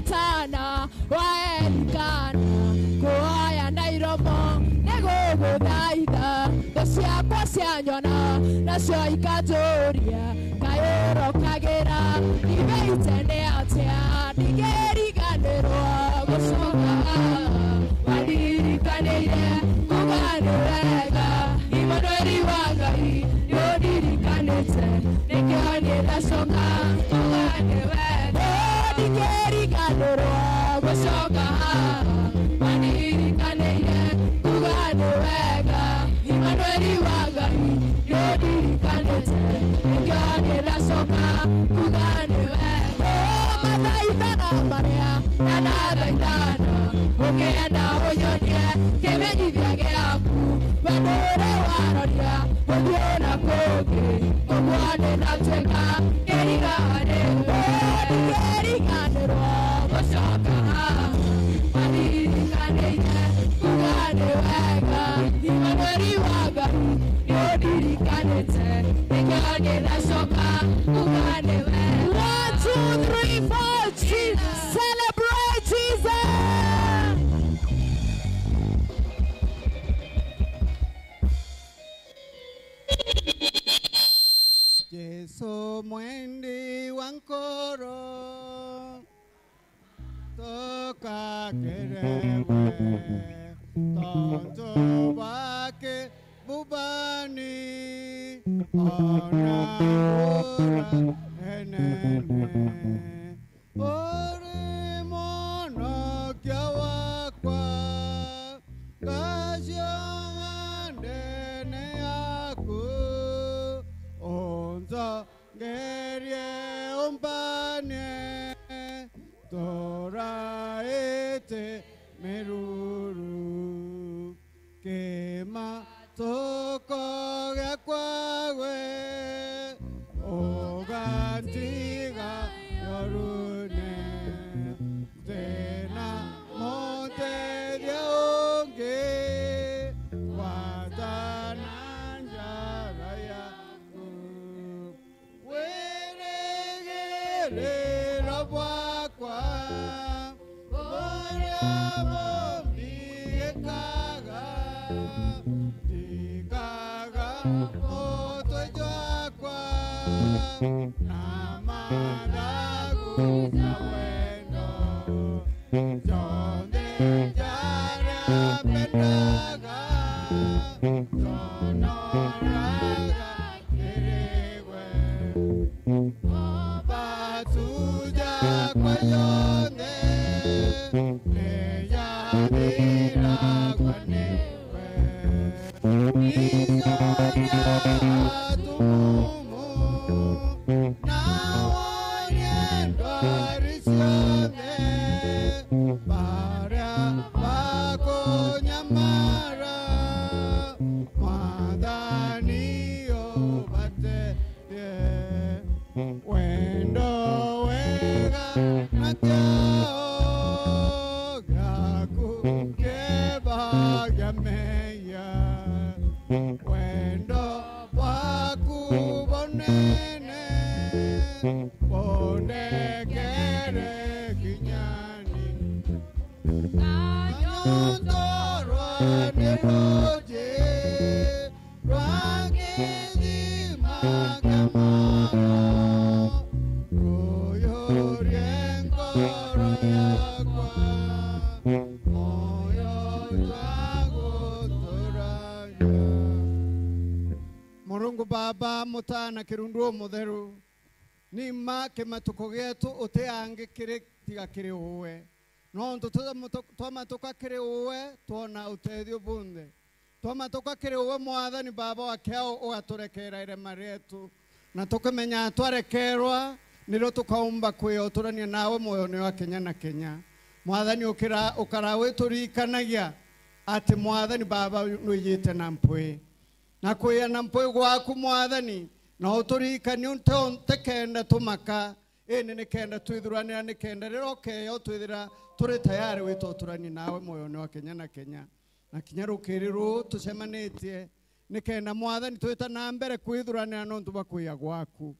Tana, Waelikana, Koya Nairomo, Nego Daida, the Siapasiana, Nasio Icatoria, Cairo Kagera, Ibate Neatia, Nigeri Ganero, Gosoka, Wadiri Canede, Kuganuega, Imanori Wagai, Yodiri Canete, Negani Lasoka, Kuganuega, Nigeri Ganero, Gosoka, Wadiri Canede, Kuganuega, Imanori Wagai, Yodiri Canete, Negani Lasoka, Kuganuega, Mataitana Maria, Nana, Ogenda Oyonia, Keveni Viagaku, Vanora Waronia, Ogona Kogi, Ogwane Nateka, Erigane, Erigane, Osaka, Marigane, Kugane Waga, Imanori Waga, Yodiri Kanete, Egane Nasoka, Kugane Waga. 1, 2, 3, 4, celebrate Jesus! Yesu mwendi wankoro toka kerewe tonto wake bubani ona ura enene ore mono kia wakwa kasyo ndene aku onza gerie umpane tora ete meruru kema toko gakwawe ogantiga yorune tena monte dionge watananja raya were rabakwa ora bombi kaga dikaga oto jakwa namadagu zawendo jonde jara pendaga jonoraga kerewe batuja kwayone leya dira kwanewe nisoria tumumu nawonyendo arisione para bako nyamara madaniyo bate wendo wega nakyao gaku keba gameya wendo waku bonene bonekere kinyani anyondoro neroje rwagezi magamara royo rienko royakwa moyo yago toranya Murungu Baba mutana kirundu mutheru nima kimatuko getu uteange kire tiga kire uwe no twama tukakire uwe tuona uteithio bunde twama tukakire uwe mwathani Baba wakeo ugaturekera irema rietu na tukimenya twarekerwa niro tukaumba kwioturania nawe moyo ni wa Kenya na Kenya mwathani ukarawe turikanagia ati mwathani Baba nuyite na mpwe na kuya na mpwe gwaku mwathani na uturikani unte kenda tumaka ene kenda twithurania ne kenda rero keyo twithira turi tayari witoturani nawe moyo ni wa Kenya na Kenya na kinyarukiriru tusemanitie ne kenda mwathani twita na mbere kwithurania no ntuba kuya gwaku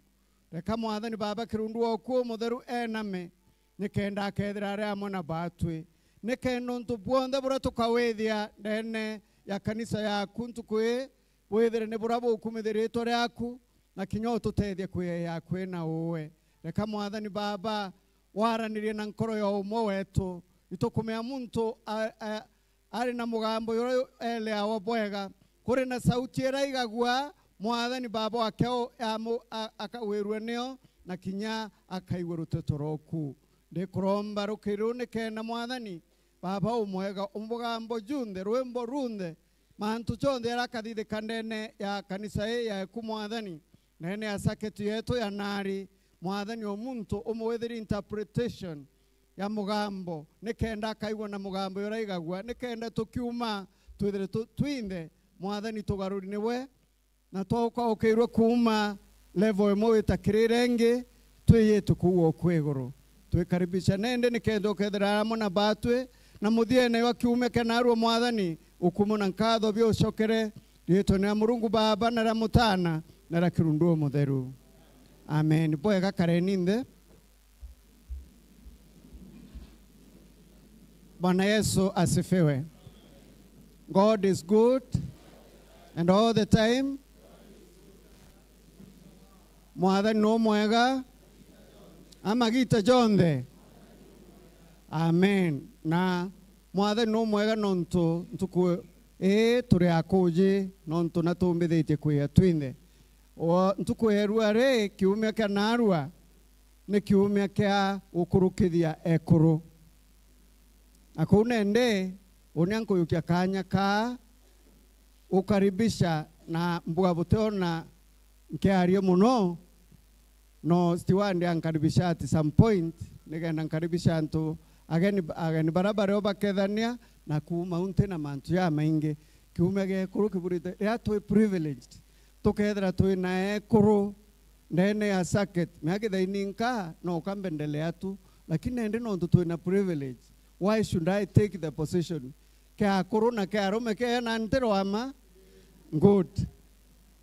reka mwathani baba kirundu okuo mutheru ename nikenda akethira aria amwe na batwi nikenda untu bwonthe buria tukawithia ndene ya kanisa yaku ntukwi withire ni buria bukumithiritwo riaku na kinya ututethie kwiya kwina uwe reka mwathani baba waranirie na nkoro ya umwe wetu itukumea muntu ari na mugambo yoro ele awa bwega kuri na sauti era igagua mwathani baba akeo akawirwe nio na kinya akaigwe ruteto roku ndikuromba rukirune kena mwathani baba umwega umugambo junthe rwimbo runthe mantu chonde arakathithe kandene ya kanisa ya kumwathani nene ya saketi yetu ya nari mwathani omuntu umwethiri interpretation ya mugambo nikenda akaigwa na mugambo yora igagwa nikenda tukiuma twithire twinde mwathani tugaruri niwe na toka ukirwe kuma level imwe witakirirengi twiye tukuwo kwiguru twikaribisha nende nikenda ukethira mona batwe na muthiene wa kiume kenarwo mwathani ukumuna nkatho byo shokere rito na Murungu baba na ramutana na rakirundu mutheru amen bwega kareninde Bwana Yesu asifiwe. God is good and all the time. Mwathani no mwega amagita jonde amen na mwathani no mwega nontu ntuku turi akuji nontu natumbithitie kwia twinde o ntuku erua re kiumia kia narua ni kiumia kia ukurukithia ekuru akunende unyankuyukia kanya ka ukaribisha na mbuga buteona nkiario muno no stiwandi ankaribisha at some point nigenda nkaribisha ntu ageni barabara obakethania na kuma unte na mantu ya maingi kiume ge kuru kiburite ya tu privileged tukethra tu na ekuru ndene ya saket miaki thaininka no kambendelea tu lakini ende no tu na privilege why should I take the position kia kuru na kia rume kia na ntero ama good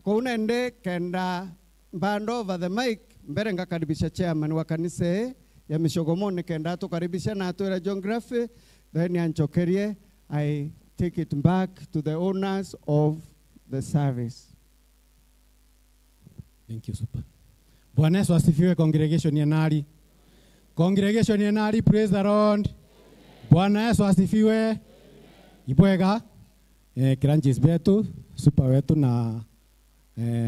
kuunende kenda bando over the mic mbere ngakaribisha chairman wa kanisa ya Mishogomoni kenda tukaribisha na atuera geography then yanchokerie I take it back to the owners of the service. Thank you super. Bwana Yesu asifiwe congregation ya Nari. Congregation ya Nari, praise the Lord. Bwana Yesu asifiwe. Ibwega kiranjis betu super wetu na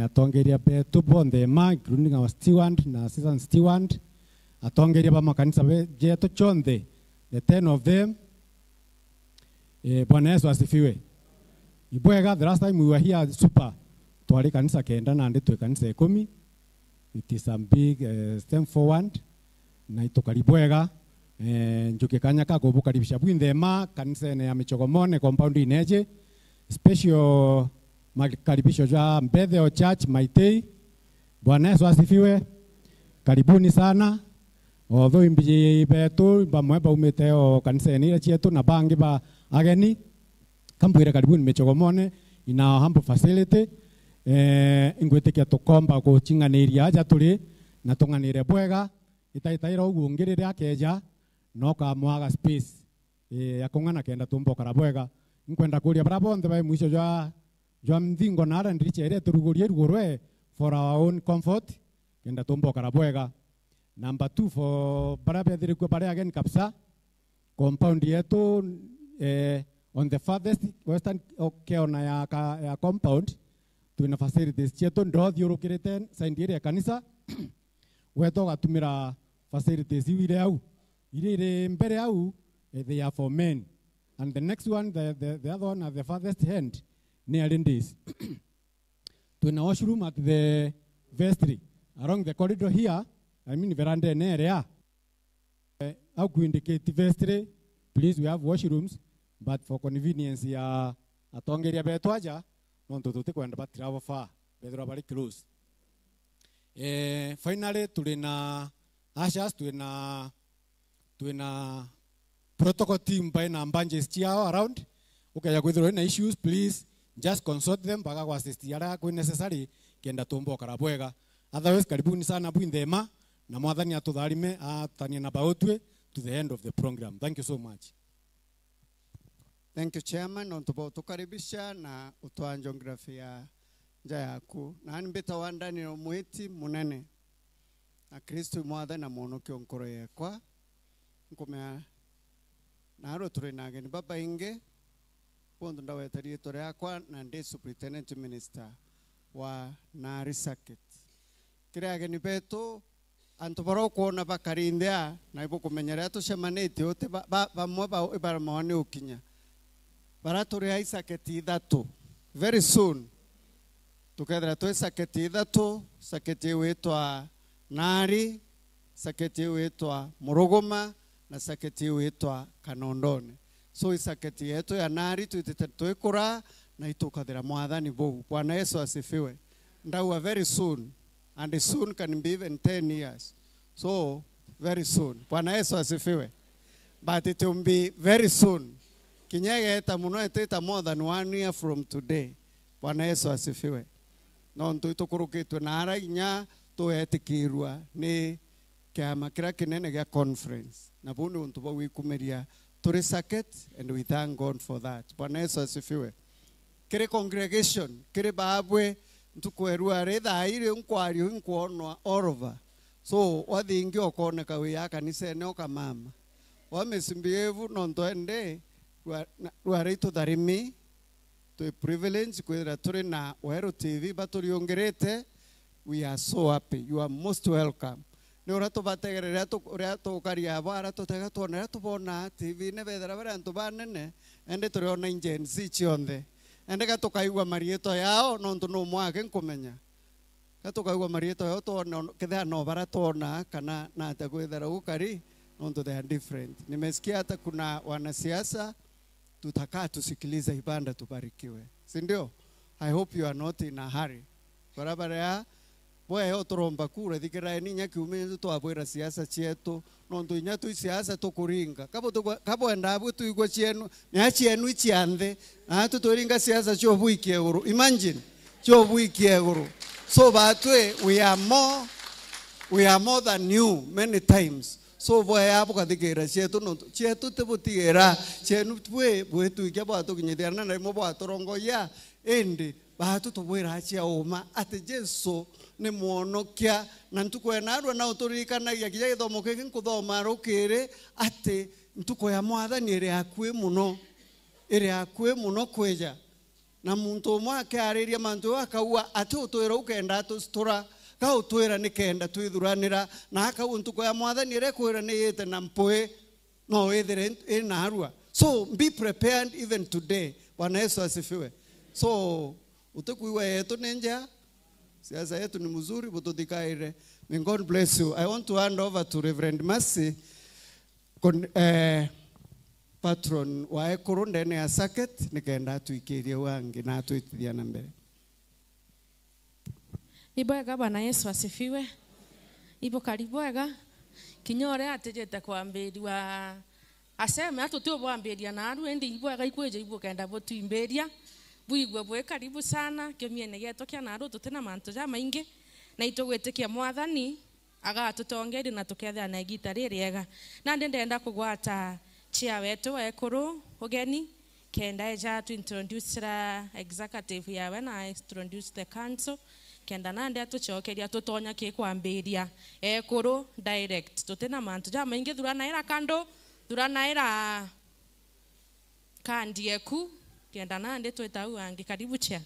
atongeria betu bonde ma including our steward na assistant steward atongeria ba makanisa betu chonde the 10 of them. Bwana Yesu asifiwe. Ibwega the last time we were here super twali kanisa kenda na ndi kanisa 10. It is a big step forward na itokaribwega njuke kanya kako bukaribisha bwindema kanisa ya Michogomone compound ineje special makaribisho ja Mbethel Church Maitei. Bwana Yesu asifiwe. Karibuni sana. Although imbi betu bamwe baumete o kanisa ni chietu na bangi ba ageni kambwira karibuni Michogomone in our humble facility ingwetekia tukomba ko chinganiria aja tuli na tunganire bwega itaitaira ugungirire akeja no ka mwaga space ya kungana kenda tumbokara bwega nkwenda kuria barabonde ba mwisho jwa mthingo nara ndichere turugurie rugurwe for our own comfort kenda tumbokara bwega. Number 2 for barabethire kwa bare again kapsa compound yetu on the farthest western corner ya compound tuina facilities chetu ndo thiurukirite side ya kanisa weto gatumira facilities iwire au ire mbere au they are for men and the next one the other one at the farthest end near Lindays tuina washroom at the vestry along the corridor here I mean veranda in area au ku indicate vestry please we have washrooms but for convenience ya atongeria betu aja nonto tuti kwenda batiravo fa bedro bari close. Finally tulina ashas tuina protocol team by na banjes chiao around ukaya kwithiro na issues please just consult them baga kwa assist yara kwa necessary kenda tumbo karabwega Otherwise karibuni sana bwindema na mwathani atutharime atanie na baotwe to the end of the program. Thank you so much. Thank you chairman, ontubo tukaribisha na utoa geografia nja yaku. Na nbita wandani no mwiti munene. Na Kristo mwathani na muonoki onkoro yekwa. Nkumea na haro turi nageni baba inge. Pondo ndawetari tore yakwa na ndi superintendent minister wa Nari Circuit. Kire ageni beto antubaro kuona bakarindea na ibo kumenyera tushemanite ote bamwe ba maone ukinya. Baraturi hai saketi ithatu very soon tukethera twi saketi ithatu, saketi witwa Nari, saketi witwa Muruguma na saketi witwa Kanondone. So isaketi yetu ya Nari twikura na itukathira mwathani bou. Bwana Yesu asifiwe. Ndawa very soon, and soon can be even 10 years. So very soon. Bwana Yesu asifiwe. But it will be very soon. Kinyege eta muno eta more than 1 year from today. Bwana Yesu asifiwe. Nontu itukurukitwe na arainya tuetikirwa ni kiama kira kinene gya conference. Na bunu untu ba wikumeria turi circuit, and we thank God for that. Bwana Yesu asifiwe. Kire congregation, kire babwe ntukwerua retha ire nkwari nkwonwa all over. So wathingi okoneka wi ya kanisa ene okamama. Wamesimbievu nontoende rwarito tharimi to privilege kwira turi na Wero TV baturi ongerete. We are so happy. You are most welcome. Ni urato bategerera to karia bara to tega to na to bona TV ne bedera bara to banene ende turi ona injensi chionde ende ka to kaigwa marieto yao no ntu no mwake nkumenya ka to kaigwa marieto yao to ketha no bara to na kana na ta kwethera ukari no ntu they are different. Nimesikia hata kuna wanasiasa tutakaa tusikiliza ibada tubarikiwe, si ndio? I hope you are not in a hurry. Barabara ya boya yo toromba kura dikira ni nya kiume to abwera siasa chietu no ndo nya tu siasa to kuringa kabo ndabu tu igwa chienu ni achienu ichiande atu to ringa siasa cho buikie euro. Imagine cho buikie euro. So batwe we are more than you many times. So boya abu kadikira chietu no chietu te butiera chenu bwe tu ikya ba to kinyederana na mo ba torongo ya endi batu to bwera achia oma ate Jesu ni muonokia na ntukwena na uturikana ya kija githomo kiki nkuthoma rukire ate ntuko ya mwathani iri akue muno kweja na muntu mwake ariria mantu akaua ate utwira ukenda tustura ka utwira nikenda twithuranira na akau ntuko ya mwathani iri kwira ni yete na mpoe no withere ina arua. So be prepared even today. Bwana Yesu asifiwe. So utakuiwa yetu nenja siasa yetu ni mzuri butodikaire. May God bless you. I want to hand over to Reverend Mercy, patron wa Ekuru ndene ya Circuit, nikenda tuikirie wangi na tuitithia na mbere. Ibwega Bwana Yesu asifiwe. Ibo karibwega kinyore atejete kwambiriwa aseme atutu bwambiria na aru endi ibwega ikweje ibo kenda botuimberia buigwe bwe karibu sana kemiene geto kya naru tutena manto ja maingi na itogwetekia mwathani aga tutongeri na tukethia na gitari riega na ndenda kugwata chia wetu wa Ekuru ogeni kenda eja to introduce the executive yawe na introduce the council kenda nande atuchokeria tutonya ki kwambiria Ekuru direct tutena manto ja maingi durana ira kando durana ira kandi eku kenda nande twetau angi karibu chia.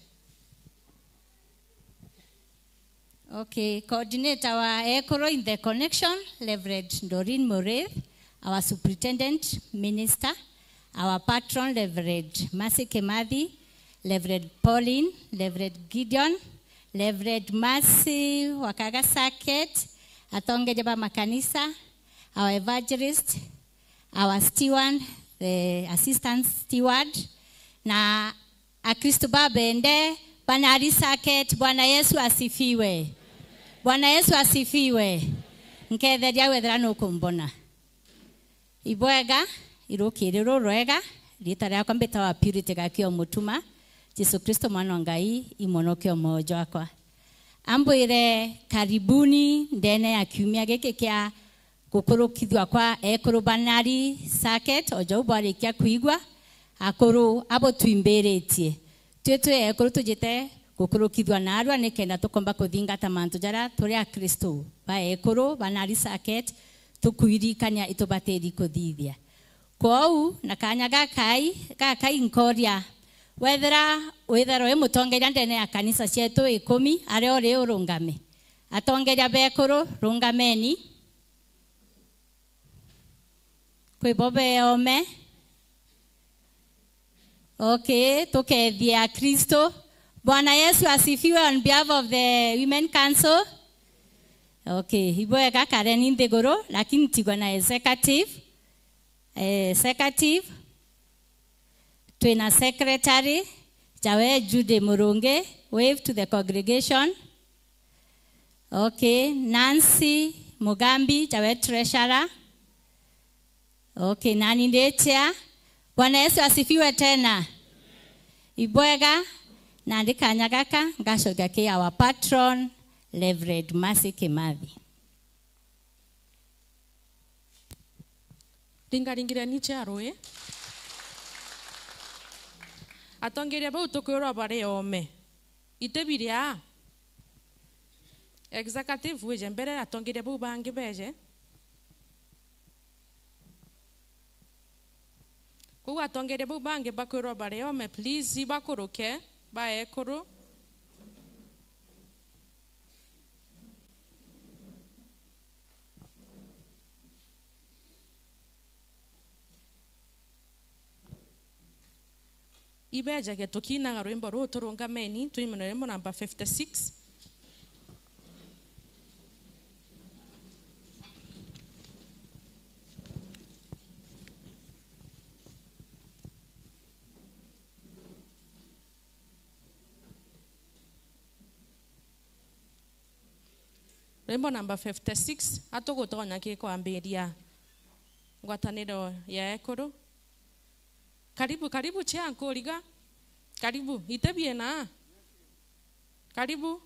Okay, coordinator wa Ekuru in the connection, Reverend Doreen Moreith, our superintendent minister, our patron, Reverend Mercy Kemadi, Reverend Pauline, Reverend Gideon, Reverend Mercy Wakaga Circuit, Atonge Jaba Makanisa, our evangelist, our steward, the assistant steward, na Akristo Babende, Nari Circuit. Bwana Yesu asifiwe. Bwana Yesu asifiwe. Nketheria wethera no kumbona. Ibwega irukiriro rwega rita ria kwambita wa purity gakio mutuma Jesu Kristo mwana Ngai imonokio mojo akwa. ambwire karibuni ndene ya kiumia giki kia gukurukithwa kwa ekuru banari circuit ojo bwarikia kuigwa akuru abo tuimbiritie twetwe ekuru tujite gukurukithwa na arwa nikenda tukomba kuthingata mantu jara turi a Kristo ba ekuru banari circuit tukuirikania itubateri kuthithia kwau na kanya gakai nkoria wethera we mutongeria ndene ya kanisa cietu 10 aria uri urungame atongeria bekuru rungameni kwi bobe ome okay tukethia Kristo. Bwana Yesu asifiwe on behalf of the Women Council. Okay, hibwega Karen Ndegoro lakini tigwa na executive. Twina secretary Jawe Jude Murunge, wave to the congregation. Okay, Nancy Mugambi Jawe treasurer. Okay, nani ndetia. Bwana Yesu asifiwe tena. Ibwega na ndikanya gaka ngacoka ki our patron Reverend Mercy Kimathi. Ringaringira ni charoe. Atongeria bau tukuro bare ome. Itebiria. Executive weje mbere atongeria bau bangi beje. Kuwa atongeria bau bangi bakuro bare ome please ibakuruke ba ekuru. Ibeja getokina garwimbo ruto rungameni tuimenemo number 56. Rembo number 56 atogotonya ke kwambiria ngwataniro ya ekuru. Karibu changu liga. Karibu itebie na. Karibu.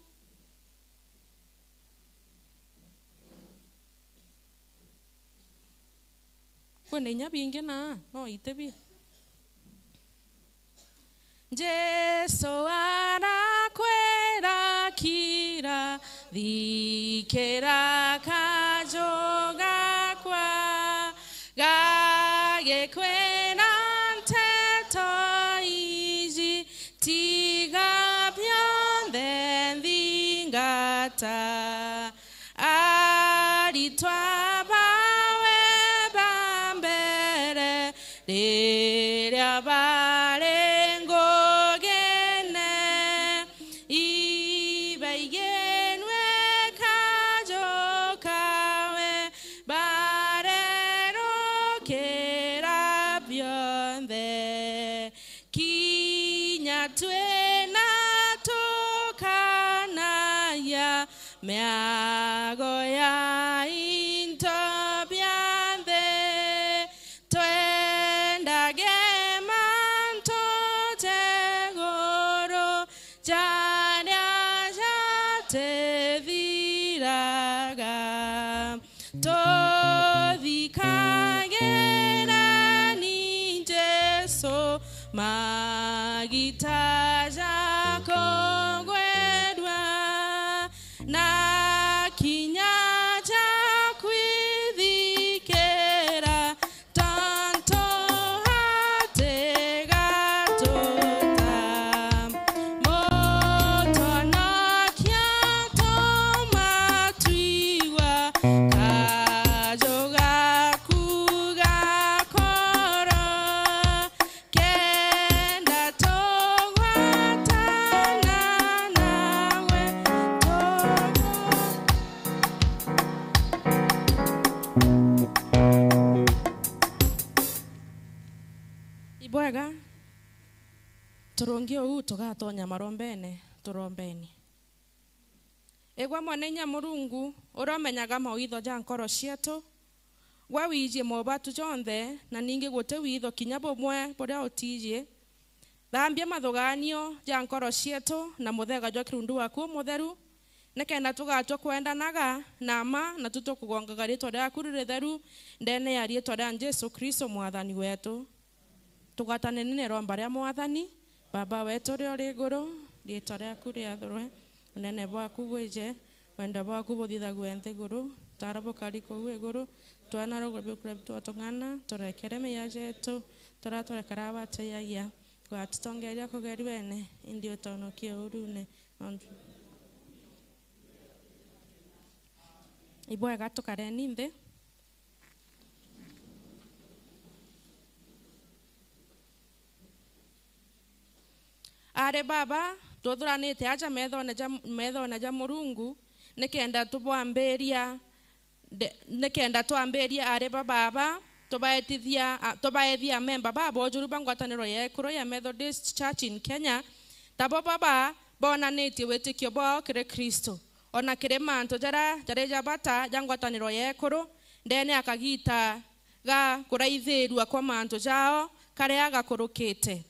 Kwene nyabinge na no itebie. Jesu anakwera kira dikera kajoga kwa gage kwena tiga beyond the ngata aritwa bawe bambere deria barengo gene ibaigenwe kajokawe barero kera beyond the twena tokana ya meago ya intobiande twenda gemanto tegoro jania jate viraga todikagera ninjeso magitaja kongwedwa na kinyaja kwithikera tanto hatega tota moto na kiato matwiwa kajoga kuga koro Ibwega turongio huu tugatonya marombene turombeni egwa mwanenya murungu uromenyaga mawitho ja nkoro cietu gwa wijie mobatu jonthe na ningi gute witho kinya bomwe boria utijie thambia mathuganio ja nkoro cietu na muthega jwa kirundu waku mutheru nekenda tugatwa kwendanaga nama na tutokugongaga ritwa rĩaku rĩrĩ theru ndene ya rĩtwa rĩa Jesu Kristo mwathani wetu. Tugatane nĩ romba rĩa mwathani baba wetu ũrĩa ũrĩ igũrũ, rĩtwa rĩaku rĩathũrwe, ũnene bwaku bwĩje, wendo bwaku buthithagwo thĩ igũrũ tara bũkari kũu igũrũ, twana rũgũrũ kũrĩa tũng'ana tũrekere mĩaje yetu tũratũrekera abateyagia gwatutongeria kũgeri wene indi ũtonokie ũrune ibwega tukareni nthĩ. Are baba tuthuranite aja methone ja Murungu nikenda twambiria are baba tubaethia member baba ojuru bangwataniro yekuru ya Methodist Church in Kenya tabo baba bonanitie witikio bwao kire Kristo ona kire manto jara jabata jangwataniro yekuru ndene akagita ga kuraithirua kwa manto jao kare agakurukite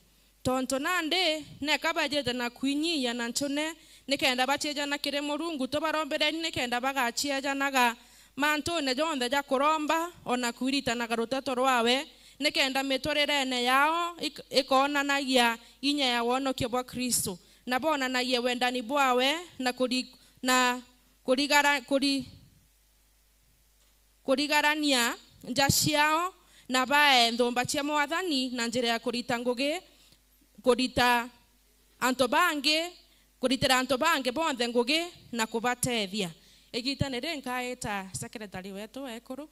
tonto nande nekabajete na kuinyia na ntune nikenda bacheja na kire Murungu tubarombere nikenda bagachia janaga manto ne jonde ja kuromba ona kurita na garuteto rwawe nikenda mitorerene yao ikonanagia inya ya wonokio bwa Kristo na bona na ye wendani bwawe na kurigarania njashiao na bae ndomba cia mwathani na njira ya kurita ngugi kurita antobange kuritira antobange bonthe ngugi na kubatethia igitanire nkaita secretary wetu ekuru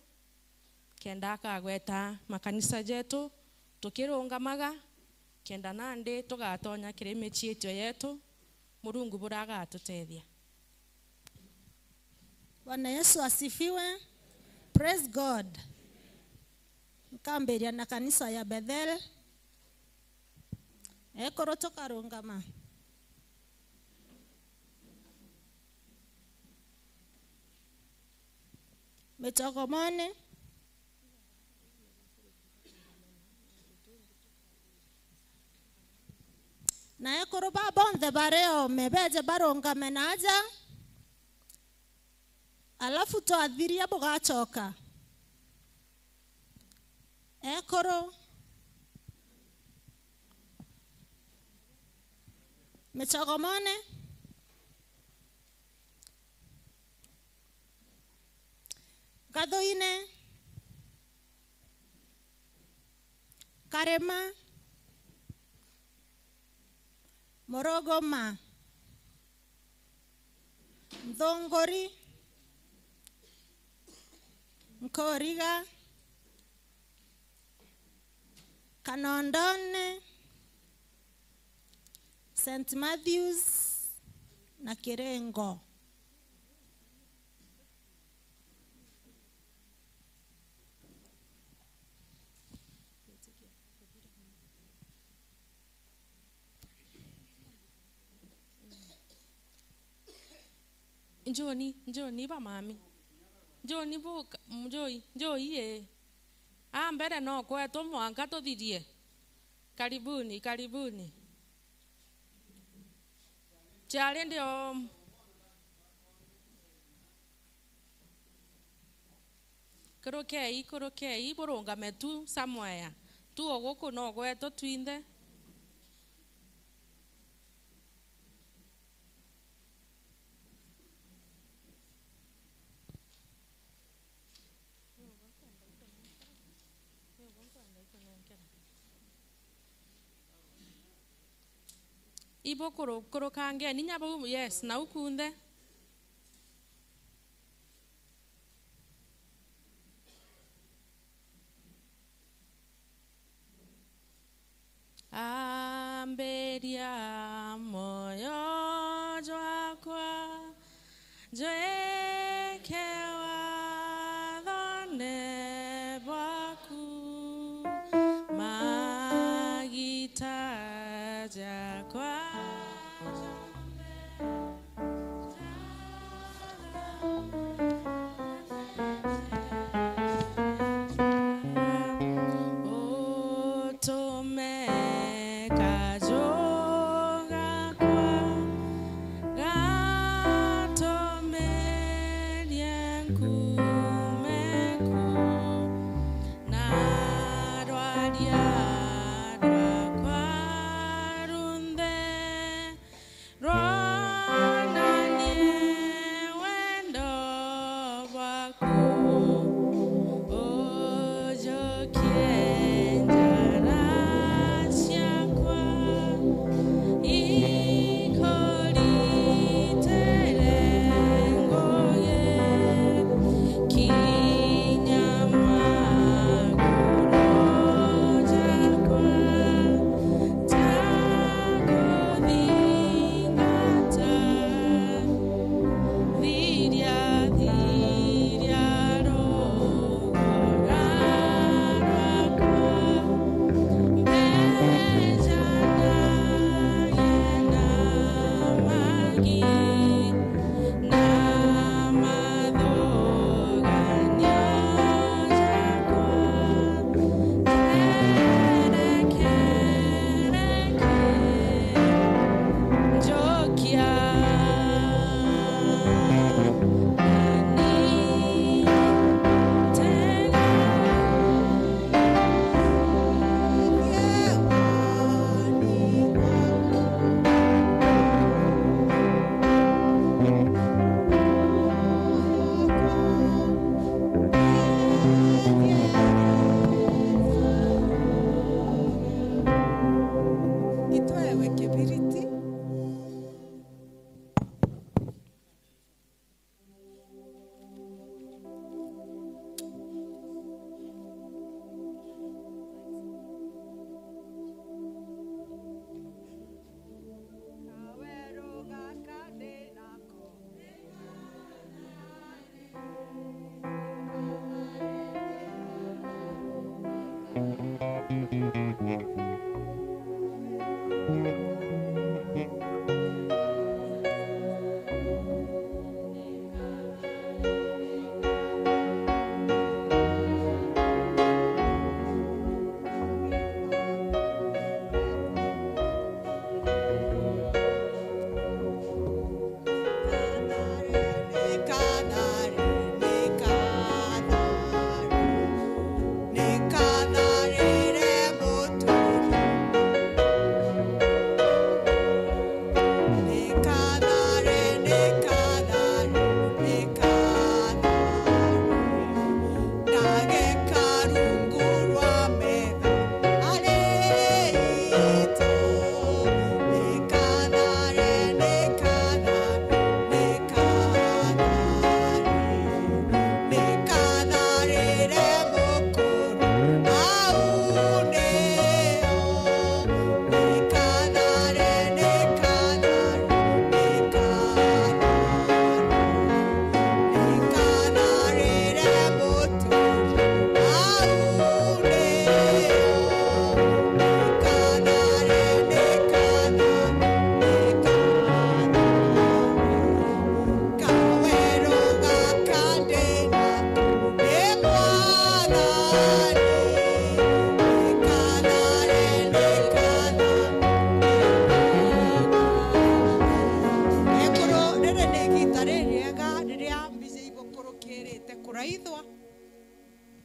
kenda akagweta makanisa jetu tukirungamaga kenda nande tugatonya kirimichietio yetu Murungu buraga atutethia. Bwana Yesu asifiwe. Praise God. Nkamberia na kanisa ya Bethel ekoro tukarungama. Metogomone na ekoro babonde bareo mebeje barungame naja alafu twadhiria bugachoka ekoro metogomone Gadoine Karema Morogoma Ndongori Nkoriga Kanondone St. Matthews na Kirengo. Njoni ba mami. Njoni bu njoi ye. Mbere no kwetu mwanka tuthirie. Karibuni. Chale ndio Korokei burungame tu somewhere. Tu oguku no gwetu twinde. Ibo koro kange ninya bo yes na ukunde amberia moyo jwakwa jekewa dhone bwaku magita jakwa Gato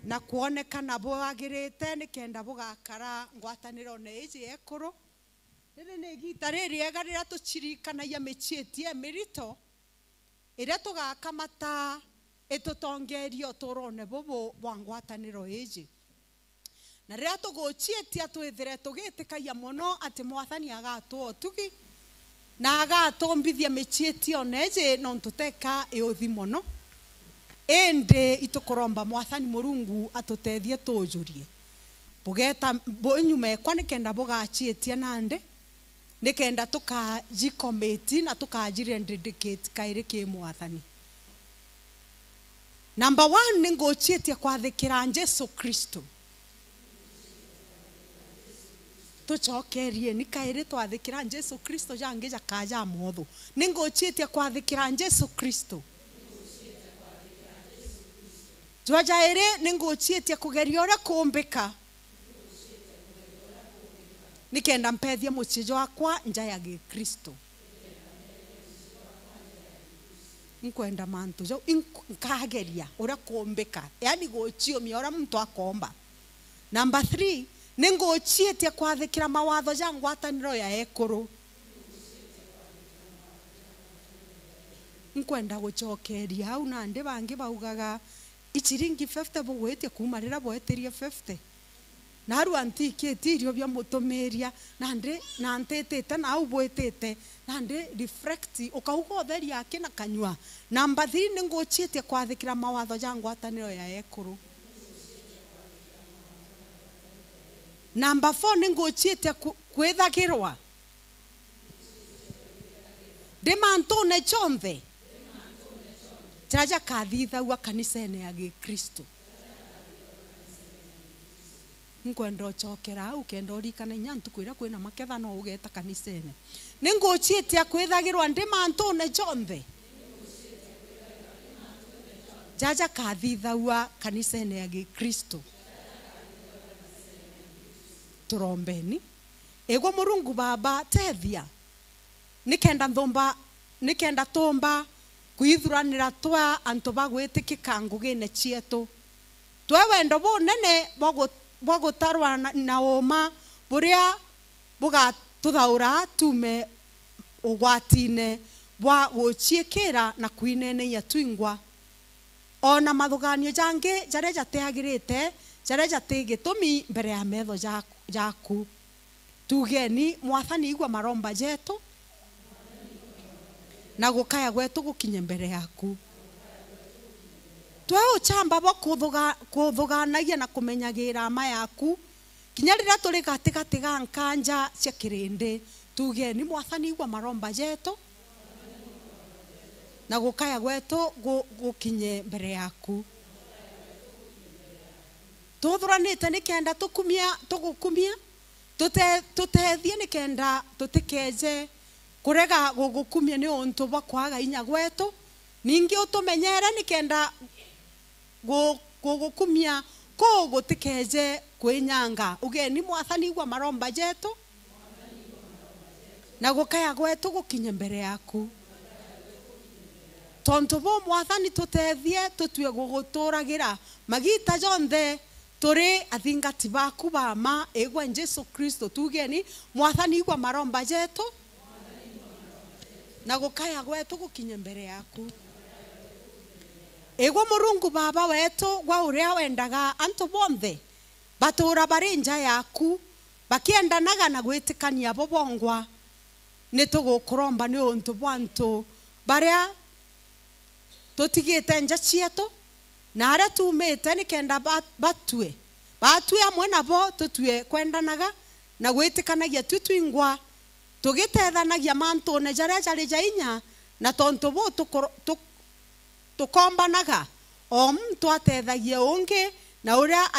na kuonekana bwagirite ni kenda bugakara ngwataniro ne iji ekuru riri ni igita ririega riria tuchirikanagia michietie mirito iria tugakamata itutongerio turone bubu bwa ngwataniro iji na riria tuguchietia twithire tugitikagia muno ati mwathani agatuo tugi na agatumbithia michietio neje no ntuteka iuthi muno ende itukoromba mwathani Murungu atutethie tujurie bugeta bonyume kwa nikenda bugachietia nande nikenda tukajikometi na tukajire dedicate kaire ki mwathani. Number 1 ningochietia kwathikira Jesu Kristo tuchokerie ni kaire twathikira Jesu Kristo jangija kaja motho ningochietia kwathikira Jesu Kristo Twajaire ningochietia kugeria ora kumbika nikenda mpethia muchijo wakwa nja ya Kristo nkwenda mantu jo nkageria ora kumbika yani gochio mi ora muntu akomba. Number 3 ningochietia kwathikira mawatho ja ngwataniro ya ekuru nkwenda guchokeria au nande bangi baugaga ichiringi 50 bugwetie kumarira boeteria 50 naru antiketi irio bya mutomeria nande nantetete na au boetete nande reflect ukauga theri yake na kanywa. Number 3 ningochietie kwathikira mawatho ja ngwataniro ya ekuru. Number 4 ningochietie kwithagirwa demantone chombe Jaja kathitha wa kanisene ya Kristo. Nkwenda chokera ukenda urikana nyantu kwira kwina maketha no ugeta kanisene. Ningochietia kwithagirwa ndimantone chombe. Jaja kathitha wa kanisene ya Kristo. Turombeni. Ego Murungu Baba tethia. Nikenda tomba kuithuranira twa antu bagwitikika ngugine chietu twe wendo bunene bogutarwa na uma buria bugatuthaura tume ugwatine bwa guchiekera na kuinene ya twingwa ona mathuganio jange jaria jateagirite jaria jatigitumi mbere ya metho jaku tugeni mwathani igwa maromba jetu na gukaya gwetu gukinye mbere yaku twe uchamba bo kuthuganagia na kumenyagira ama yaku kinya rira turi gatigati ga nkanja cia kirinde tugeni mwathani igwa maromba jetu na gukaya gwetu gukinye mbere yaku tuthuranite ni kenda tugukumia tutethie ni kenda tutikeje kurega gugukumia ni untu bwa kwaga inya gwetu ningi utumenyere ni kenda gugukumia ko gutikeje kwinyanga ugeni mwathani igwa maromba jetu na gukaya gwetu gukinye mbere yaku tonto bo mwathani tutethie tutue guguturagira magita jonthe turi athingati baku bama egwa Jesu Kristo tugeni mwathani igwa maromba jetu na gukaya gwetu gukinye mbere yaku egwa Murungu baba wetu gwa uria wendaga antu bonthe batura bari nja yaku bakiendanaga na gwitikania bobongwa nitugukuromba ni untu bwantu baria tutigite nja cietu na aria tumite ni kenda batue amwe nabo tutue kwendanaga na gwitikanagia twingwa tugitethanagia mantune jaria jari jainya na tontu bo tukombanaga o muntu atethagia ungi na uria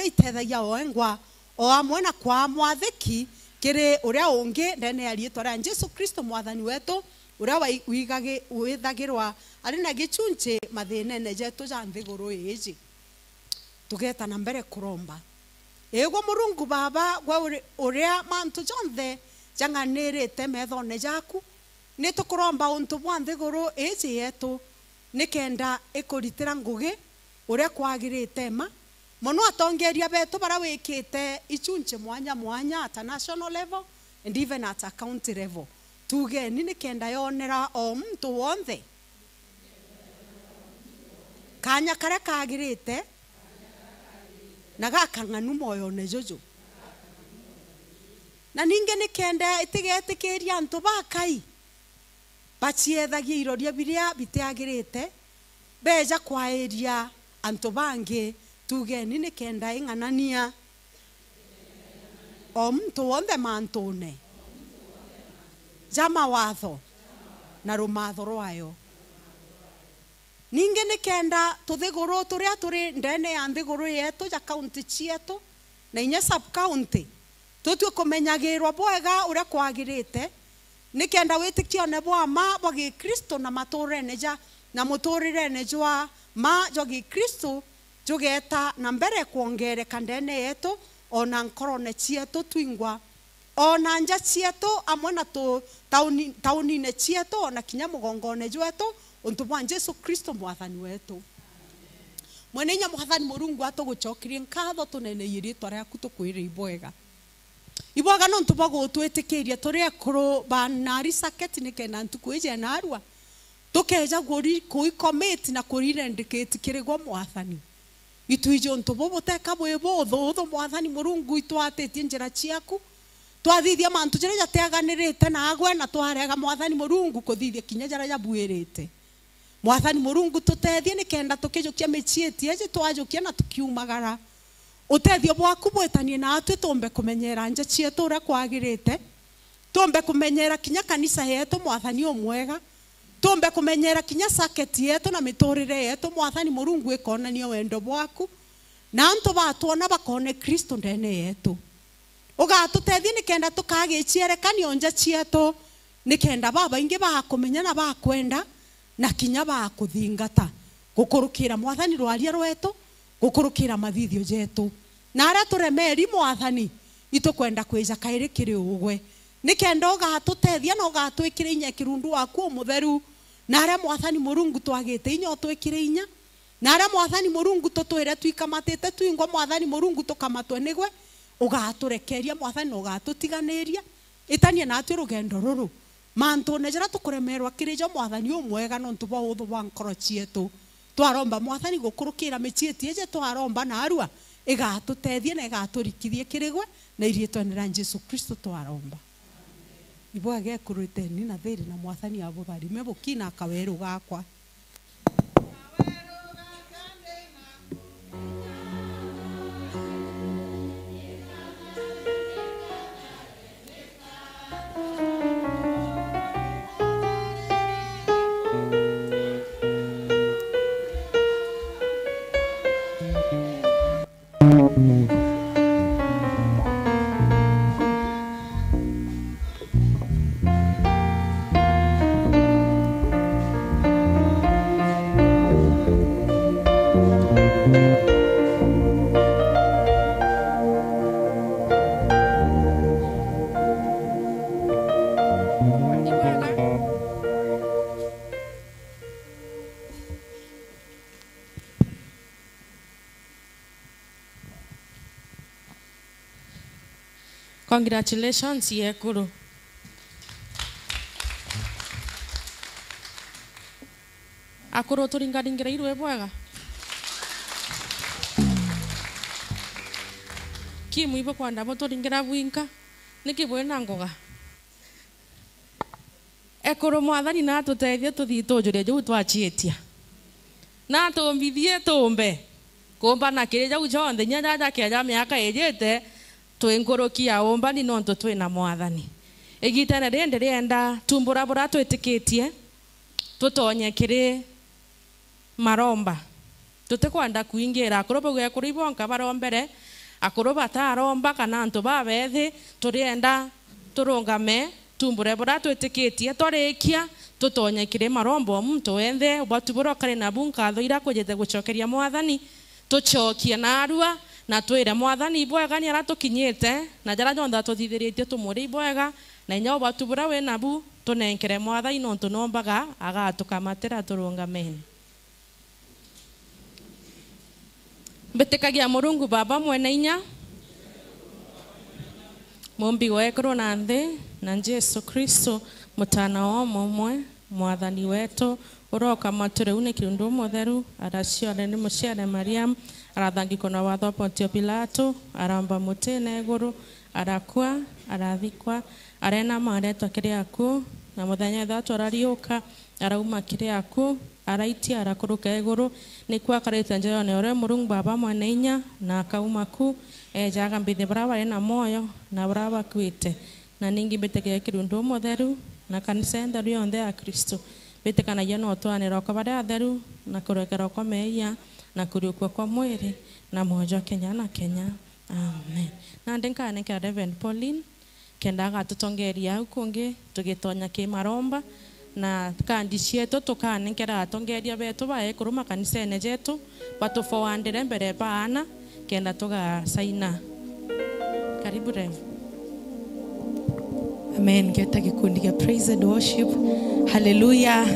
itethagia oengwa o amwe na kwa mwathiki kiri uria ungi ndene ya rietwa ria Jesu Kristo mwathani wetu uria withagirwa ari na gichunche mathinene jetu ja nthiguru iji tugetana mbere kuromba egwa Murungu baba gwa uria mantu jonthe janganirite methone jaku ni tukuromba untu bwa nthiguru iji yetu nikenda ikuritira ngugi uria kwagirite ma muno atongeria betu bara wikite ichunche mwanya at a national level and even at a county level tugeni nikenda yonera o muntu wonthe kanya kare kagirite na gakang'anu moyone jojo na ninge nikenda itigetikiria antu bakai bachiethagia iroria biria bitiagirite beja kwairia antu bangi tugeni nikenda ing'anania o muntu wonthe mantune jama watho na rumatho rwayo ninge nikenda tuthiguru turia turi ndene ya nthiguru yetu ja county cietu na inya sub county tutue kumenyagirwa bwega uria kwagirite nikenda witikione bwama bwa Gikristo na maturene ja na muturirene jwa ma jo Gikristo jugeta na mbere kuongereka ndene yetu ona nkorone cietu twingwa ona nja cietu amwe na taunine cietu ona kinya mugongone jwetu untu bwa Jesu Kristo mwathani wetu mwenenya mwathani Murungu atugucokirie nkatho tunene yiritwa riaku tukwire ibwega no ntu bwa gutwitikiria turi ekuru banari saketi nikena ntukwije narua tukeja kuicommit na kurirendicate kirigwo mwathani ituijo ntu bo buteka bwibuthu mwathani Murungu itwatetie njira ciaku twathithia mantu jira jateaganirite na agwe na twarega mwathani Murungu kuthithia kinya jara jabuirite mwathani Murungu tutethie nikenda tukijukia mechietie eje twajukia na tukiumagara utethio bwaku bwetanie na atwe tumbe kumenyera nje cietu uria kwagirite tumbe kumenyera kinya kanisa yetu mwathani omwega tumbe kumenyera kinya saketi yetu na miturire yetu mwathani Murungu ikonania wendo bwaku na antu batuona bakone Kristo ndene yetu ugatutethie nikenda tukagicierekanio nje cietu nikenda baba ingi bakumenya na bakwenda na kinya bakuthingata gukurukira mwathani rwaria rwetu gukurukira mathithio jetu na ara turemeri mwathani itukwenda kwija kairi kiri ugwe nikenda ugatutethia na ugatwikira inya kirundu waku mutheru na ara mwathani Murungu twagite inya utwikire inya na ara mwathani Murungu tutwire twikamatite twingwa mwathani Murungu tukamatwe nigwe ugaturekeria mwathani ugatutiganiria itanie na atwi rugendo ruru mantu nejera tukuremerwa kirijo mwathani omwega no ntuba uthu wa nkoro cietu twaromba mwathani gukurukira mechietie je twaromba na arua igatutethie na igaturikithie kirigwe na irietwanira Jesu Kristo twaromba ibwa gekurute ni na thiri na mwathani abubari mebukina kaweru gakwa Congratulations, Yekuru. Akuru turingaringira irwe bwega. Kimu ibo kwanda bo turingira bwinka. Niki bwena ngoga. Ekuru mwathani na tuteithie tuthii tujure ju twachietia. Na tumbithie tumbe. Kumba na kire jau jonthe nya jaja kya miaka ejete. Twingurukia umbani nonto twina mwathani igitana rende rienda tumbura bura twitikitie tutonye kiri maromba tutikwanda kuingira akurobo gwe kuribonka barombere akuroba taromba kana antu babethi turienda turungame tumbure bura twitikitie torikia tutonye kiri marombo muntu wenthe batubura kare na bunka thoira kujete gucokeria mwathani tuchokie na arua na twire mwathani bwega ni aratukinyite na jara jonda tuthithiritie tumuri bwega na nyo batubura we nabu tunenkere mwathani no tunombaga agatukamatira turungameni betekagia murungu baba mwene inya mumbi wekro na nthi na Jesu Kristo mutana wa mumwe mwathani wetu uroka mature une kirundu mutheru araciore ni muciare Mariam arathangiko na watho Pontio Pilato aramba mutene iguru arakua arathikwa arena maretwa kiri aku na muthenya thatu arariuka arauma kiri aku araitia arakuruka iguru ni kwa karete njero ne ore murungu baba mwene inya na akauma ku ejaga mbithi brava ena moyo na brava kwite na ningi beteke kirundu mutheru na kanisa ndaru yonde ya Kristo betekana yano twanira kwa bada theru na kurekera kwa meya na kuriukwa kwa mwiri na mojo Kenya na Kenya amen na ndenkane ka Reverend Pauline kenda gatutongeria ukungi tugitonya ki maromba na kandi cietu tukanenkera atongeria betu bae kuruma kanisa ene jetu batu forwardere mbere bana kenda tuga saina karibu Rev. Amen. Geta kikundi ya praise and worship. Hallelujah.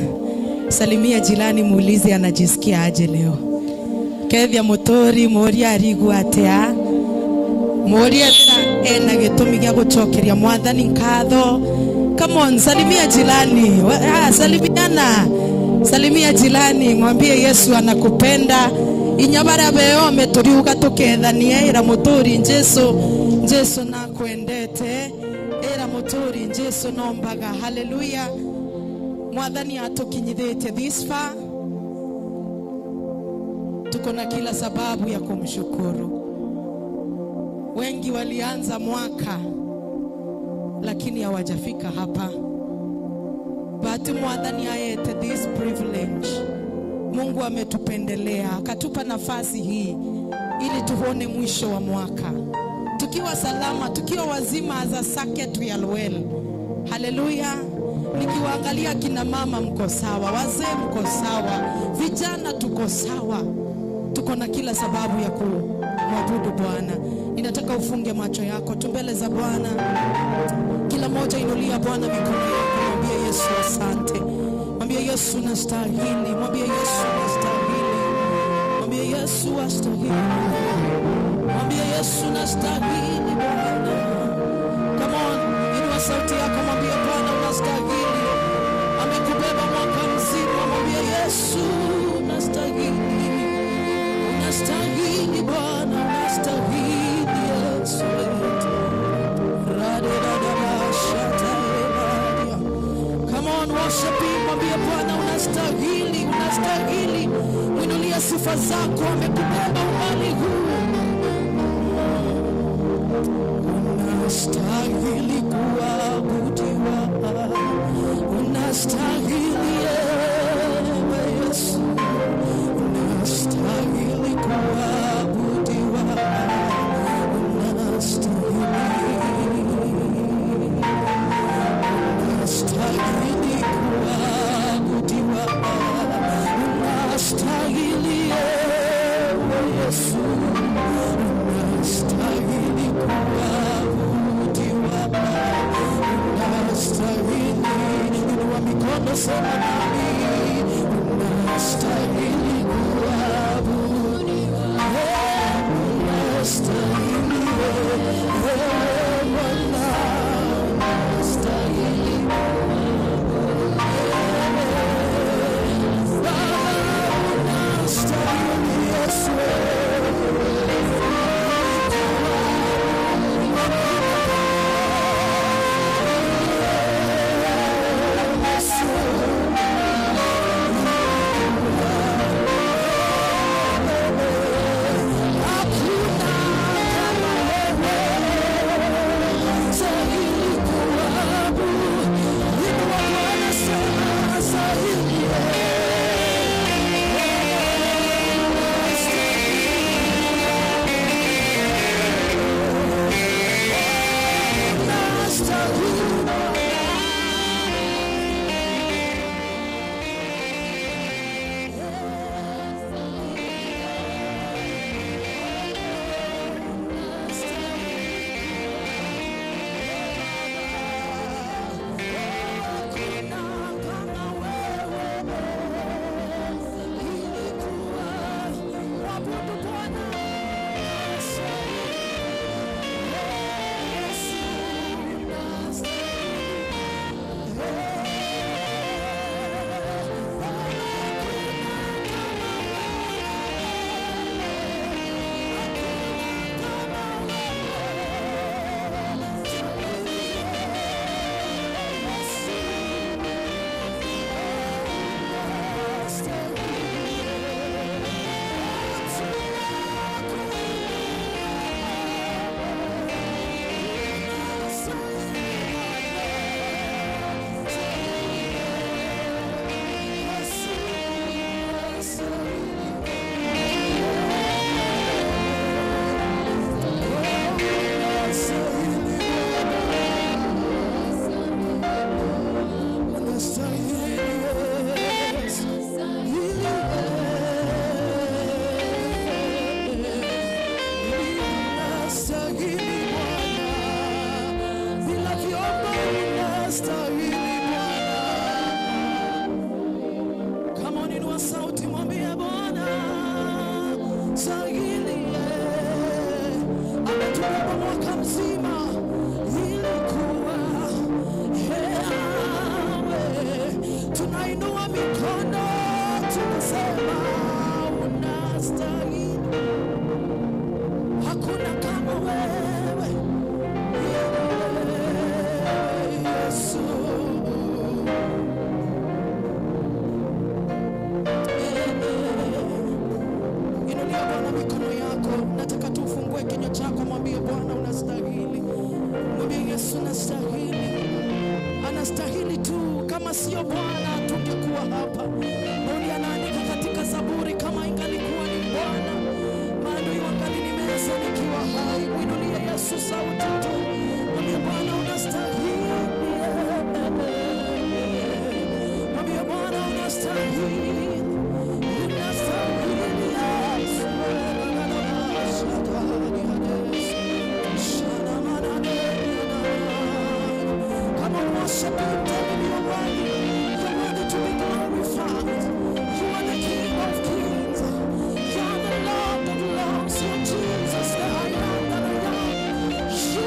Salimia jirani muulize anajisikia aje leo. Kethia motori moria arigu atia. Moria ena gitumi gya gucokeria mwathani nkatho. Come on, salimia jirani. Salimiana. Salimia jirani, mwambie Yesu anakupenda. Inyabara beo meturiuka tukethanie ira motori Jesu na kuendete. Era motori Jesu nombaga. Hallelujah. Mwathani atukinyithite this far. Tuko na kila sababu ya kumshukuru. Wengi walianza mwaka lakini hawajafika hapa. But mwathani ayete this privilege. Mungu ametupendelea akatupa nafasi hii ili tuone mwisho wa mwaka tukiwa salama, tukiwa wazima as a circuit we are well. Hallelujah. Nikiwaangalia kina mama mko sawa, wazee mko sawa, vijana tuko sawa. Tuko na kila sababu ya kumwabudu Bwana. Ninataka ufunge macho yako tumbele za Bwana. Kila moja inulia Bwana mikono yako, mwambie Yesu asante. Mwambie Yesu unastahili, mwambie Yesu unastahili. Mwambie Yesu astahili. Mwambie Yesu unastahili Bwana. Come on, inua sauti yako mwambie Bwana unastahili. Amekubeba mwaka mzima, mwambie Yesu unastahili. Unastahili Bwana, unastahili Yesu. Come on, worship him, mwambie Bwana unastahili, unastahili. Mwinulie sifa zako, amekubeba umbali huu. Unastahili kuabudiwa, unastahili Yesu, unastahili kuabudiwa. Sema nami, unastahili kuabudiwa, unastahili wewe Bwana, unastahili kuabudiwa, unastahili Yesu. Anastahili tu, kama sio Bwana tungekuwa hapa. Mungu anaandika katika Zaburi, kama ingalikuwa ni Bwana, maadui wangalinimeza nikiwa hai. Mwinulie Yesu sauti tu, mwambie Bwana unastahili, mwambie Bwana unastahili, unastahili Yesu. Worship you, David, you are worthy. You are worthy to be glorified. You are the King of kings. You are the Lord of lords. You are Jesus, the I am that I am. You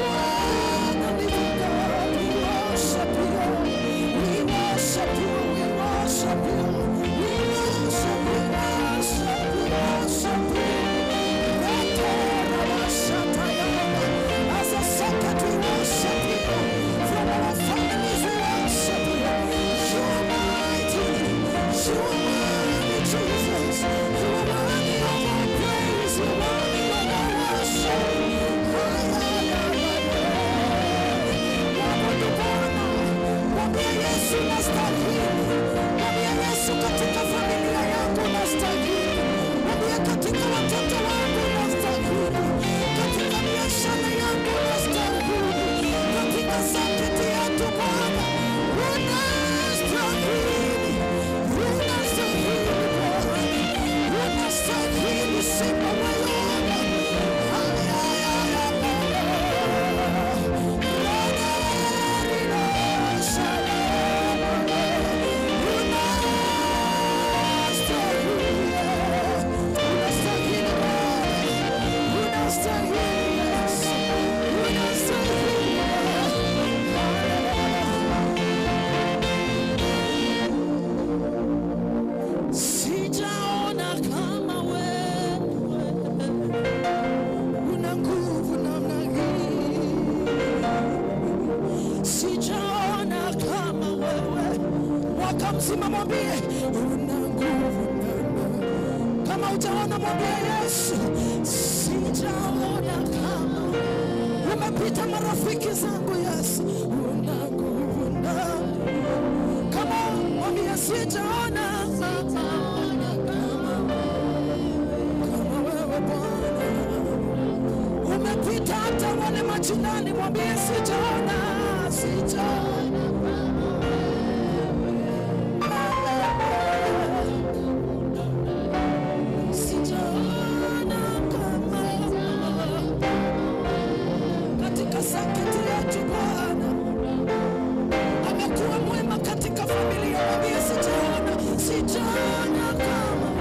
uzima mwambie una nguvu nana. Kama utaona mwambie Yesu, sijaona kama. Umepita marafiki zangu Yesu, una nguvu nana. Kama mwambie sijaona kama wewe Bwana. Umepita hata wale majirani, mwambie sijaona, sijaona. Katika saketi yetu Bwana amekuwa mwema, katika familia mwambie sijaona, sijaona kama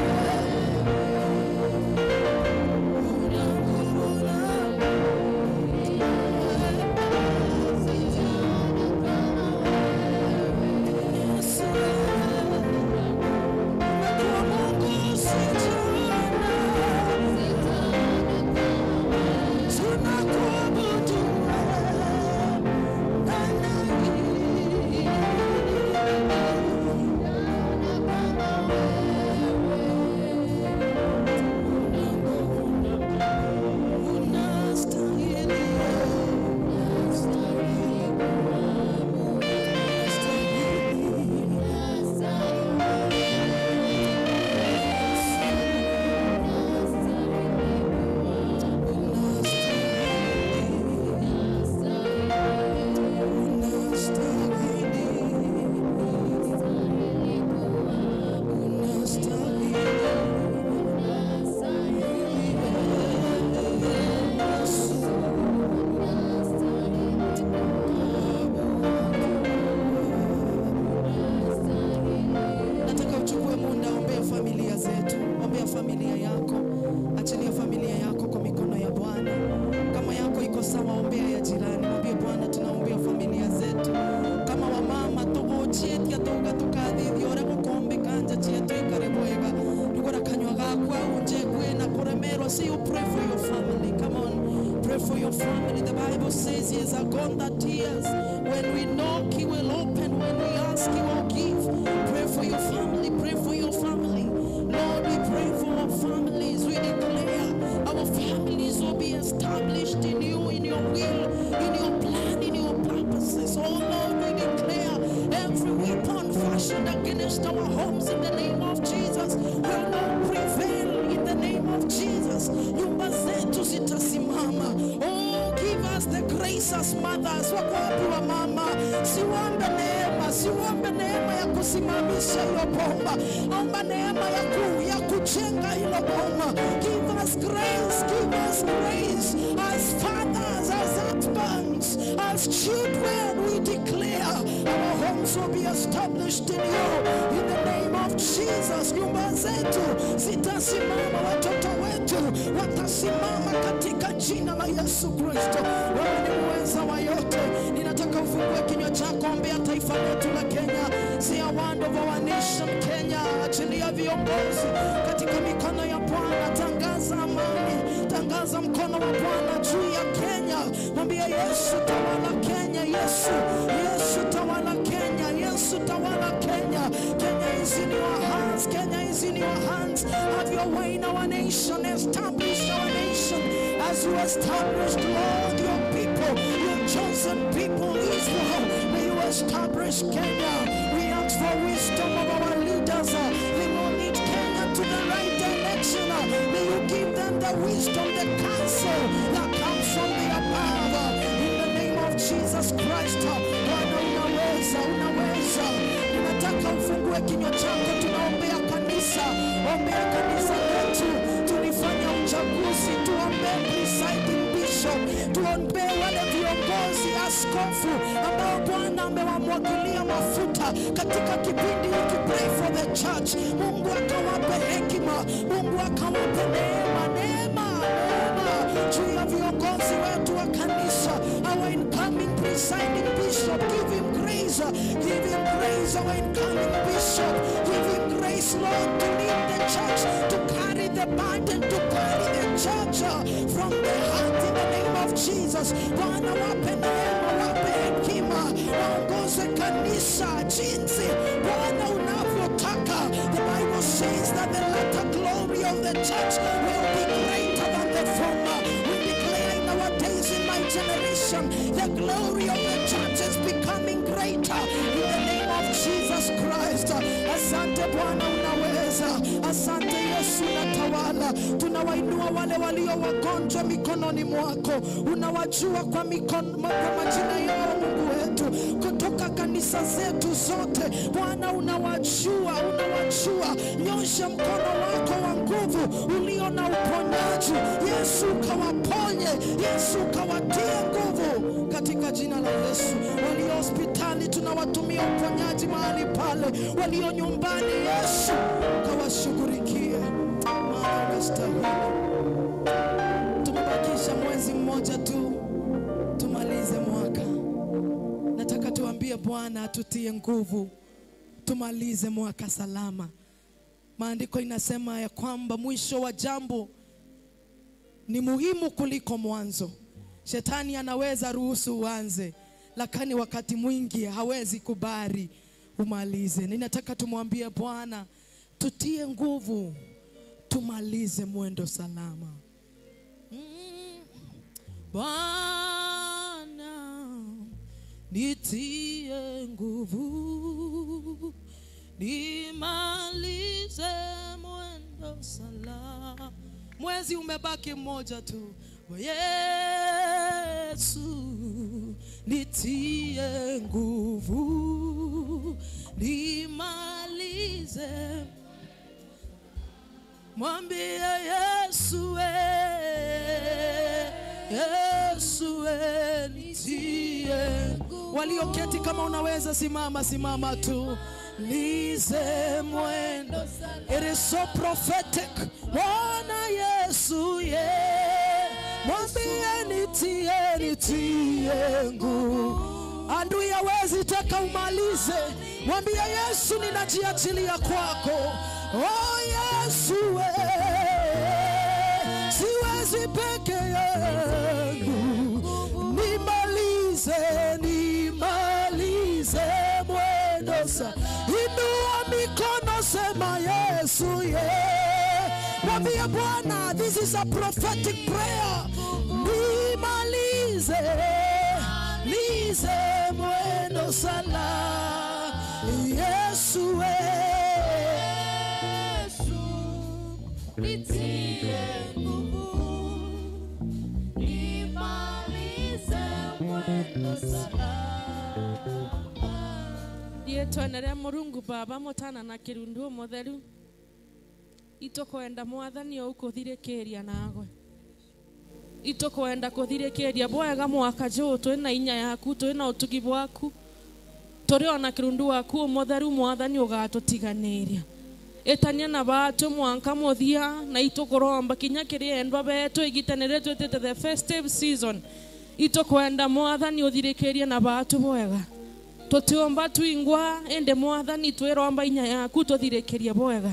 katika kipindi hiki. Pray for the church. Mungu akawape hekima, Mungu akawape neema juu ya viongozi wetu wa kanisa. Our incoming presiding bishop, give him grace, our incoming bishop, give him grace, Lord, to lead the church, to carry the burden, to carry the church from the heart in the name of Jesus. Bwana wape neema, wape hekima, waongoze kanisa jinsi Bwana says that the latter glory of the church will be greater than the former. We declare in our days, in my generation, the glory of the church is becoming greater in the name of Jesus Christ. Asante Bwana, unaweza. Asante Yesu, unatawala. Tunawainua wale walio wagonjwa mikononi mwako. Unawajua kwa majina yao, Mungu wetu, kutoka kanisa zetu zote. Bwana, unawajua. Nyosha mkono wako wa nguvu ulio na uponyaji. Yesu, kawaponye. Yesu, kawatie nguvu katika jina la Yesu. Walio hospitali tunawatumia uponyaji mahali pale. Walio nyumbani, Yesu, kawashughulikie. Maana unastahili. Tumebakisha mwezi mmoja tu tumalize mwaka. Nataka tuambie Bwana atutie nguvu tumalize mwaka salama. Maandiko inasema ya kwamba mwisho wa jambo ni muhimu kuliko mwanzo. Shetani anaweza ruhusu uanze, lakini wakati mwingi hawezi kubali umalize. Ninataka tumwambie Bwana tutie nguvu tumalize mwendo salama. Bwana nitie nguvu nimalize mwendo salama. Mwezi umebaki mmoja tu. Yesu nitie nguvu nimalize. Mwambie Yesu Yesu nitie. Walioketi kama unaweza simama tu. Lize mwendo. It is so prophetic. Bwana Yesu mwambie nitie nguvu. Adui hawezi taka umalize. Mwambie Yesu ninajiachilia kwako. Oh Yesu siwezi peke yangu. Nimalize mwendo sa. Inua mikono sema Yesu mwambie Bwana, this is a prophetic prayer. Nimalize mwendo sala. Yesu nitie nguvu nimalize mwendo sala. Twenere Murungu Baba Mutana na Kirundu Mutheru. Itokwenda Mwathani ukuthirikiria nagwe. Itokwenda kuthirikiria bwega mwaka jo twina inya yaku twina utugi bwaku. Turi ona Kirundu waku Mutheru Mwathani ugatutiganiria. Etania na batu mwanka muthia na itokoromba kinya kiriendwa betu igitenere twetete the festive season. Itokwenda Mwathani uthirikiria na batu bwega. Tutiomba tuingwa ende Mwathani twiromba inya yaku tuthirekeria bwega.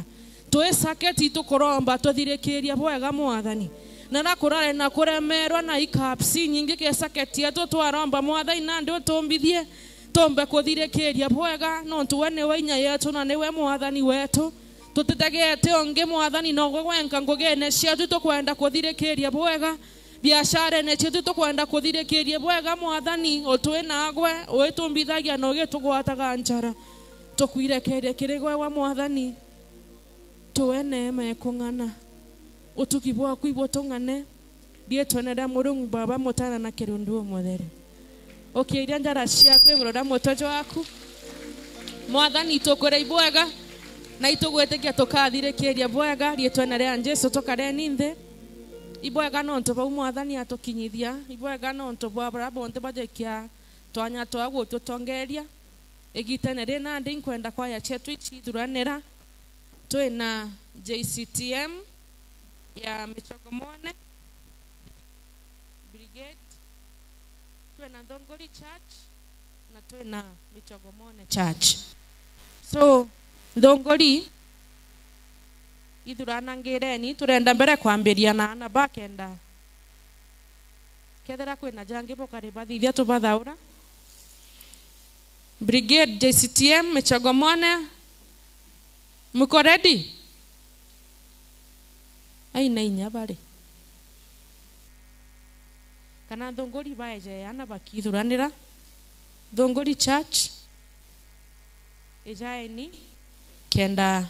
Twesaketi tukoromba tuthirekeria bwega Mwathani. Na nakurare na kuremerwa na ikapsi nyingi kesaketi yetu twaromba Mwathani nandi utumbithie tombe kuthirekeria bwega no tuone we inya yetu na niwe Mwathani wetu. Tutitegete onge Mwathani no gwenka ngogene ciatu tukwenda kuthirekeria bwega. Biashara ne chetu tukwenda kuthirekeria bwega Mwathani otwe nagwe oetumbithagia no gitugwataga njara tukwirekeria kirigwe wa Mwathani tuwe neema kung'ana utukibwa kuibwo tung'ane die twenera Murungu Baba Mutana na Kirundu Mutheru okiiria njara ciaku igurura mutojo waku Mwathani tukure bwega na itugwetekia tukathirekeria bwega die twenera Jesu tukare ninde ibwega no nto bau Mwathani atukinyithia ibwega no nto bwa bonte bajekia twanya twagu tutongeria igitenere na ndi kwenda kwa ya chetu ichi thuranira twina JCTM ya Michogomone Brigade twina Ndongori Church na twina Michogomone Church. So Ndongori idurana ngireni turenda mbere kwambiria na bakenda kethera kwina jangi bokari bathithia tubathaura. Brigade JCTM Michogomone muko ready? aina inya bari kana thongori baeje ana bakithuranira thongori church ejaini kenda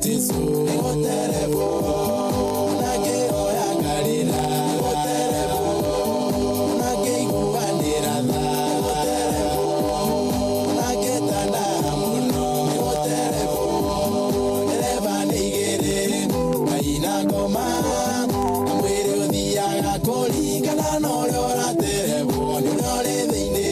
Jesus, kũringana na ũrĩa ũratererwo nĩ ũrĩa ũrĩ thĩinĩ.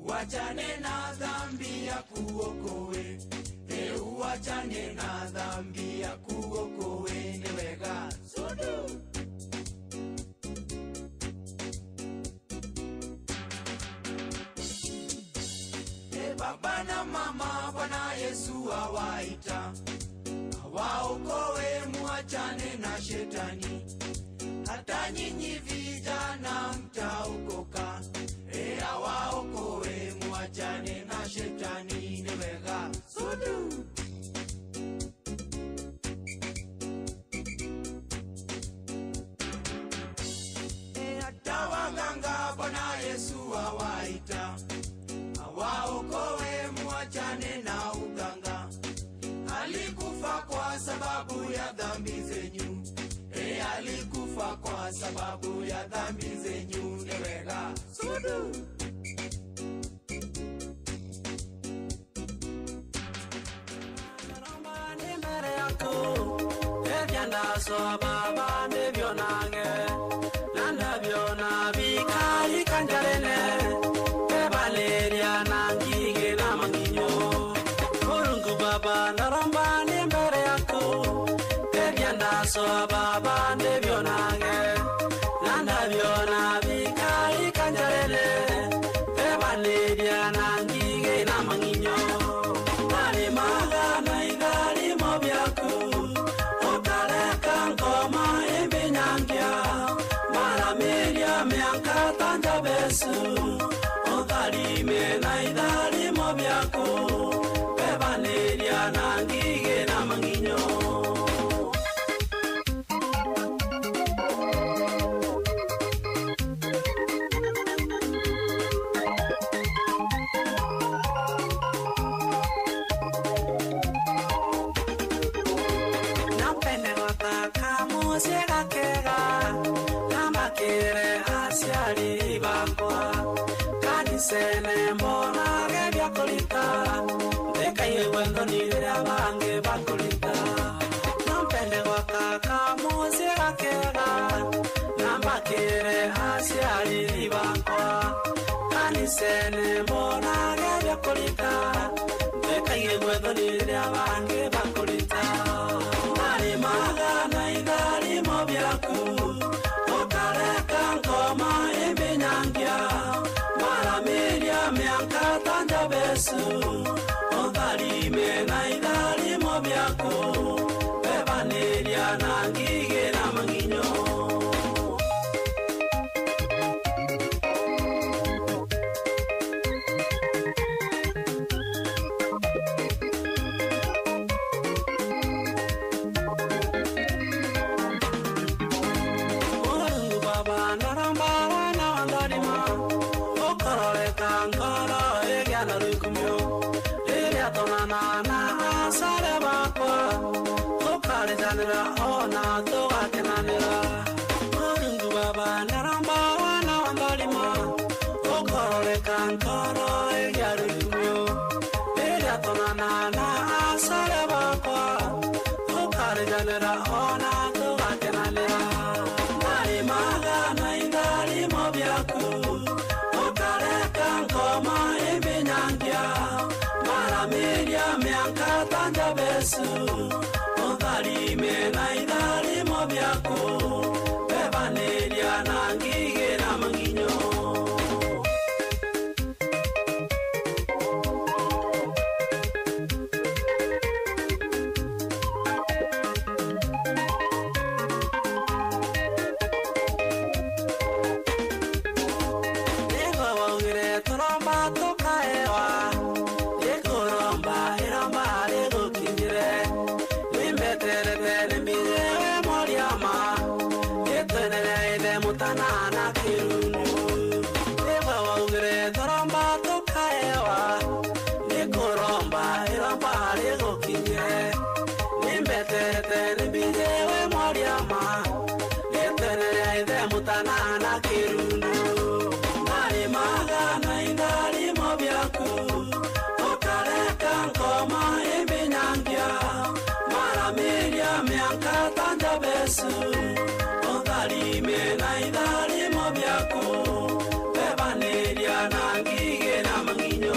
Uachane na dhambi ya kuokoe, uachane na dhambi ya kuokoe, ni wega sudu. Baba na mama, Bwana Yesu awaita, awaokoe, muachane na shetani. Hata nyinyi vijana mtaokoka, awaokoe, muachane na shetani, ni wega sudu. Hata waganga Bwana Yesu awaita, awaokoe, muachane kwa sababu ya dhambi zenyu ni wega. Sudu. So baba ne bionange nanda biona bikali kanjarene e valeria nangige na manginyo kurungu baba naramba ne mbere yako e bianda so baba ne bionange nanda biona bikali kanjarene e valeria nangige na manginyo nani maga na idari mobiaku Koma imbenyangia Marameria mianka tanja besu Odari mena idari mobiako Bebaneria nangige na manginyo Sega kega Namba kere asiari bakwa Kanisene mbona gebya kolita Deka yewendo nire abange bakolita Nampende wakaka musega kega Namba kere asiari bakwa Kanisene mbona gebya kolita Deka yewendo nire abange bakolita Nari maga na idari mobiaku Okareka nkoma imbenyangia Marameria mianka tanja besu Odari mena idari mobiaku Bebaneria nangige na manginyo Ona toa kenanera Kurungu baba naramba wana wandalima Okore kankoro egyarukumyo Elia tonana na asare bakwa Okare janera ona toa kenanera Nari maga na indari mobiaku Okare kankoma imbenyangia Marameria mianka tanja besu Odari mena idari mobiako Bebaneria nangige na manginyo Nego wangire toromba tokaewa Ego romba iramba ego kinjire Tere mbire moriama Etenere ide mutanana kirunu Eba waugre toromba tokaewa Nikoromba iramba lego kinye Nimbetere mbire moriama Etenere ide mutanana kirunu Nari maga na idari mobiaku Okareka nkoma imbenyangia Marameria mianka tanja besu Odari mena idari mobiako Bebaneria nangige na manginyo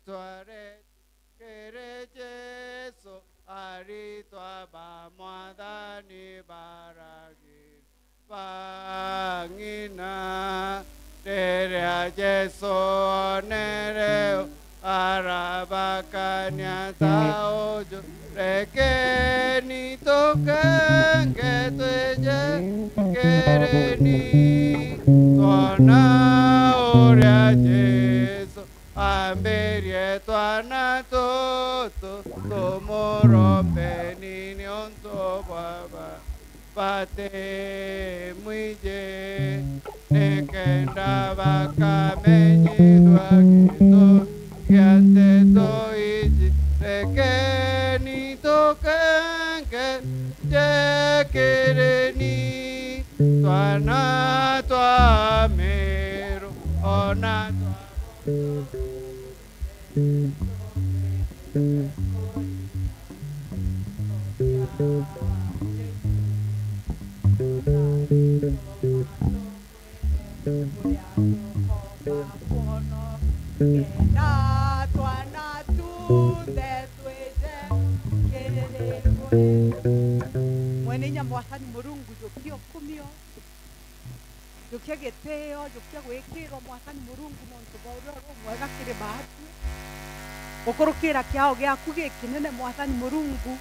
tware kere Jesu aritwa ba mwathani baragi bangina Tere Jesu nere arabakanya tauju rekeni tokenge tueje kereni tuana oria Jesu amberie tuana toto tomorombe nini onto baba bate muije nekenda bakamenyidwa kito kiate toiji rekeni tokenge jekereni twana twamero ona mwene nyamwathani murungu jukia kumio jukia geteo jukia gwikirwo mwathani murungu nontu bauroro mwega kiri bahatu gukurukira kiao giaku gikinene mwathani murungu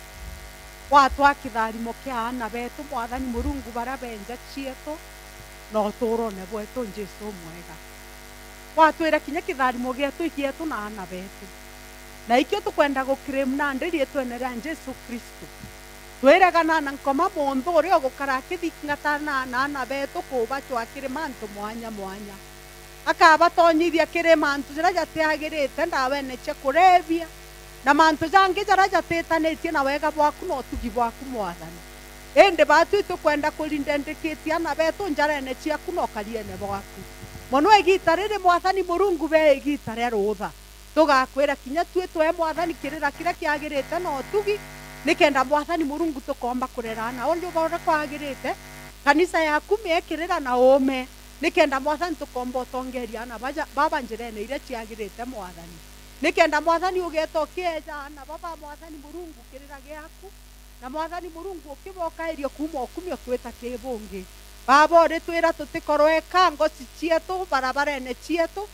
watwa kitharimo kia ana betu mwathani murungu bara benja chietu no turone bwetu Jesu mwega watwira kinya kitharimo gietu na ana betu na ikio tukwenda gukirem na ndirie twenera Jesu Kristo twiraga na nkoma mundu uria gukara kithingata na ana betu kuba twakire mantu mwanya mwanya akabatonyithia kire mantu jira jatiagirite ndawene che kurevia na mantu jangi jara jatitanitie na wega bwaku no tugi bwaku mwathani ende batu tukwenda kulindendeketia na betu njarene ciaku no kariene bwaku mono egita riri mwathani murungu be egita ria rutha tugakwira kinya twe mwathani kirira kira kiagirite no tugi nikenda mwathani murungu tukomba kurerana ondio bora kwagirite kanisa yaku mekirira na ume nikenda mwathani tukomba utongeria na baba njirene ire ciagirite mwathani nikenda mwathani ugeto kieja na baba mwathani murungu kirira giaku na mwathani murungu ukiboka irio kuma okumio twita kibungi baba ri twira tutikorweka ngoci cietu barabarene cietu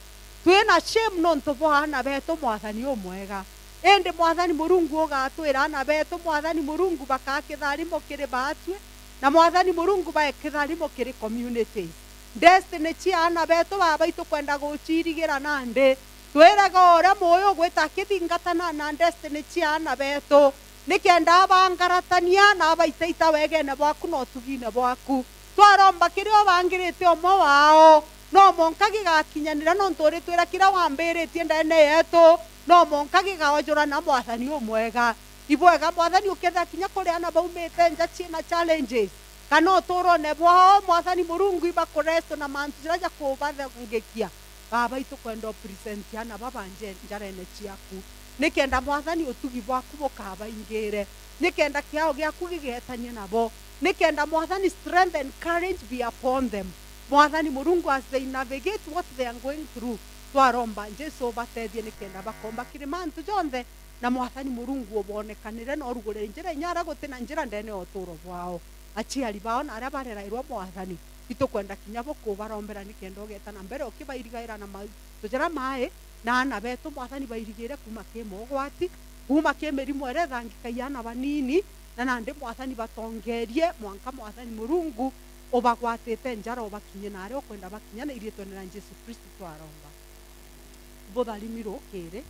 twina shame nontu bwana betu mwathani umwega ende mwathani murungu ugatwira ana betu mwathani murungu bakakitharimo kiri batwe na mwathani murungu bakitharimo kiri community destiny cia ana betu baba itukwenda gucirigira nande twiraga ora moyo gwita kithingatana na destiny cia ana betu nikenda bangaratania na baitaita wegene bwaku no tugine bwaku twaromba kirio bangirite omo wao no monka gigakinyanira no nturi twira kira wambiritie ndene yetu no monka gigaojora na mwathani umwega ibwega mwathani uketha kinya kuri ana baumite nja ciina challenges kana turone bwao mwathani murungu ibakoresto na mantu jiraja kubathengekia baba itukwenda present ana baba njarene ciaku nikenda mwathani utugi bwaku bukabaingire nikenda kiao giaku gigetanie nabo nikenda mwathani strength and courage be upon them mwathani murungu as they navigate what they are going through twaromba Jesu batethie nikenda bakomba kirimantu jonthe na mwathani murungu ubonekanire no rugure njira nyara gutina njira ndene oturo bwao aciari bao na aria barerairwo mwathani itukwenda kinya boku barombera nikenda ogeta na mbere ukibairigaira na tujira mai na ana betu mwathani bairigire kuma kimogwati kuma kimirimo ere thangikaiana banini na nande mwathani batongerie mwanka mwathani murungu obagwatete njara obakinye nare okwenda bakinya na irie twenera Jesu Kristo twaromba ibotharimi rukire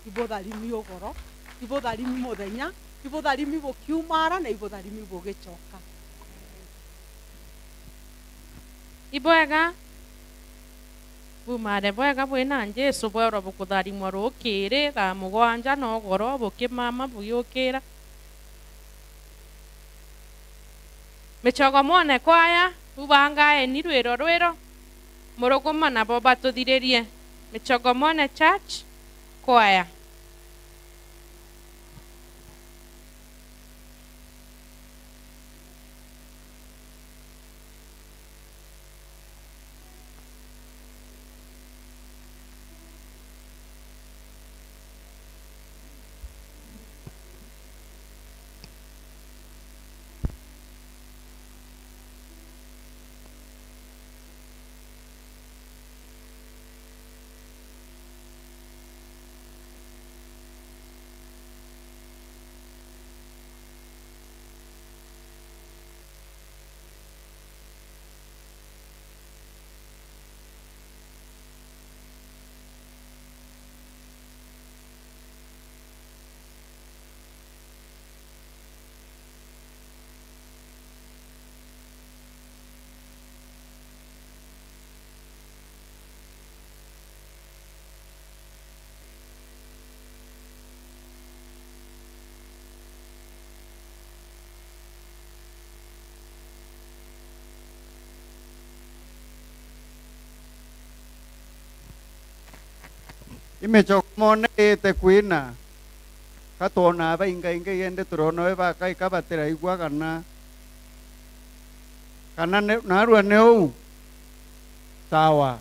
ibotharimi ogoro ibotharimi muthenya ibotharimi bukiumara na ibotharimi bugicoka ibwega bumare bwega bwina Jesu bwero bukutharimwa rukire ga mugwanja no ogoro bukimama buyukira michogo mwone kwaya ubangae ni rwiro muruguma nabo batuthiririe michogo mwone church kwaya imechokmone te kwina katona ba inga yende turono ba kai kabatera igwa kana narua neu sawa.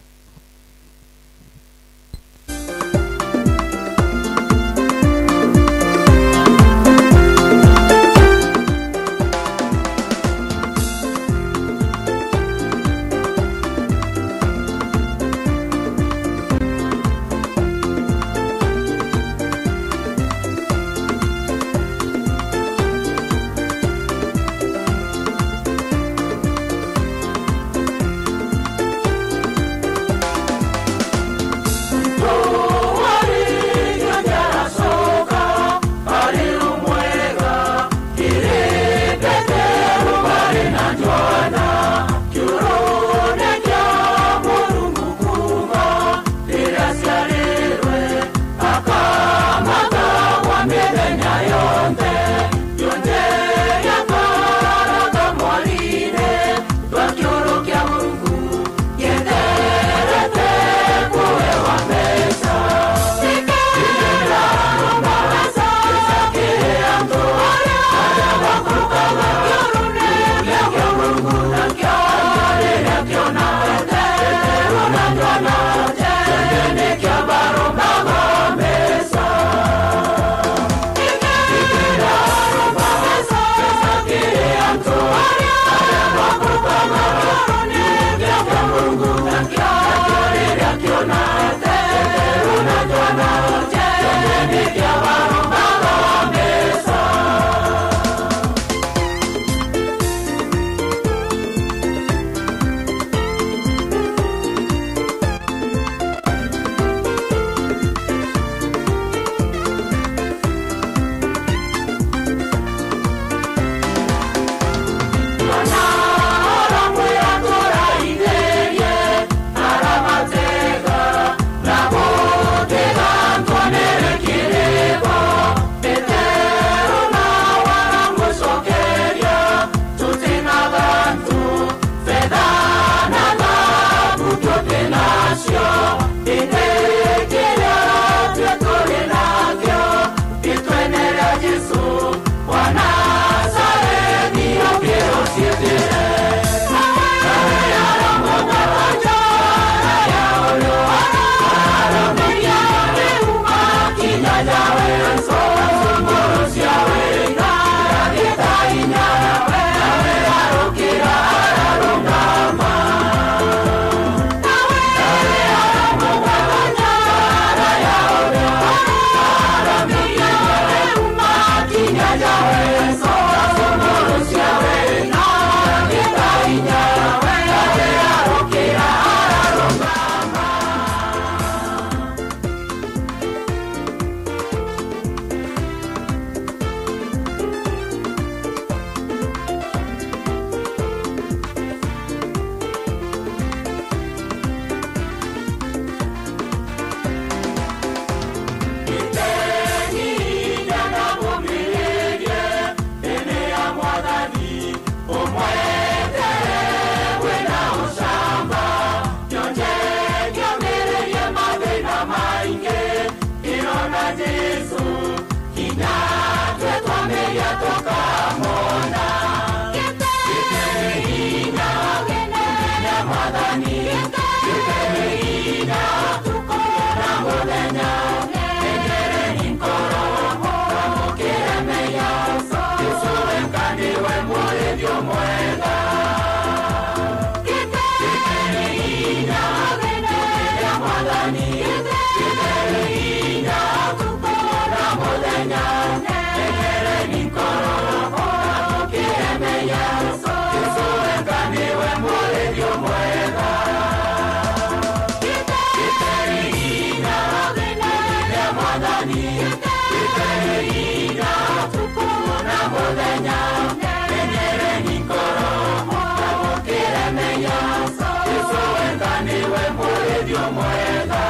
Dios muera.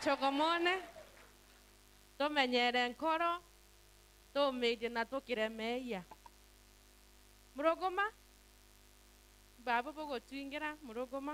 chogomone tumenyere nkoro tumithie na tukiremeia muruguma babu bugutwingira muruguma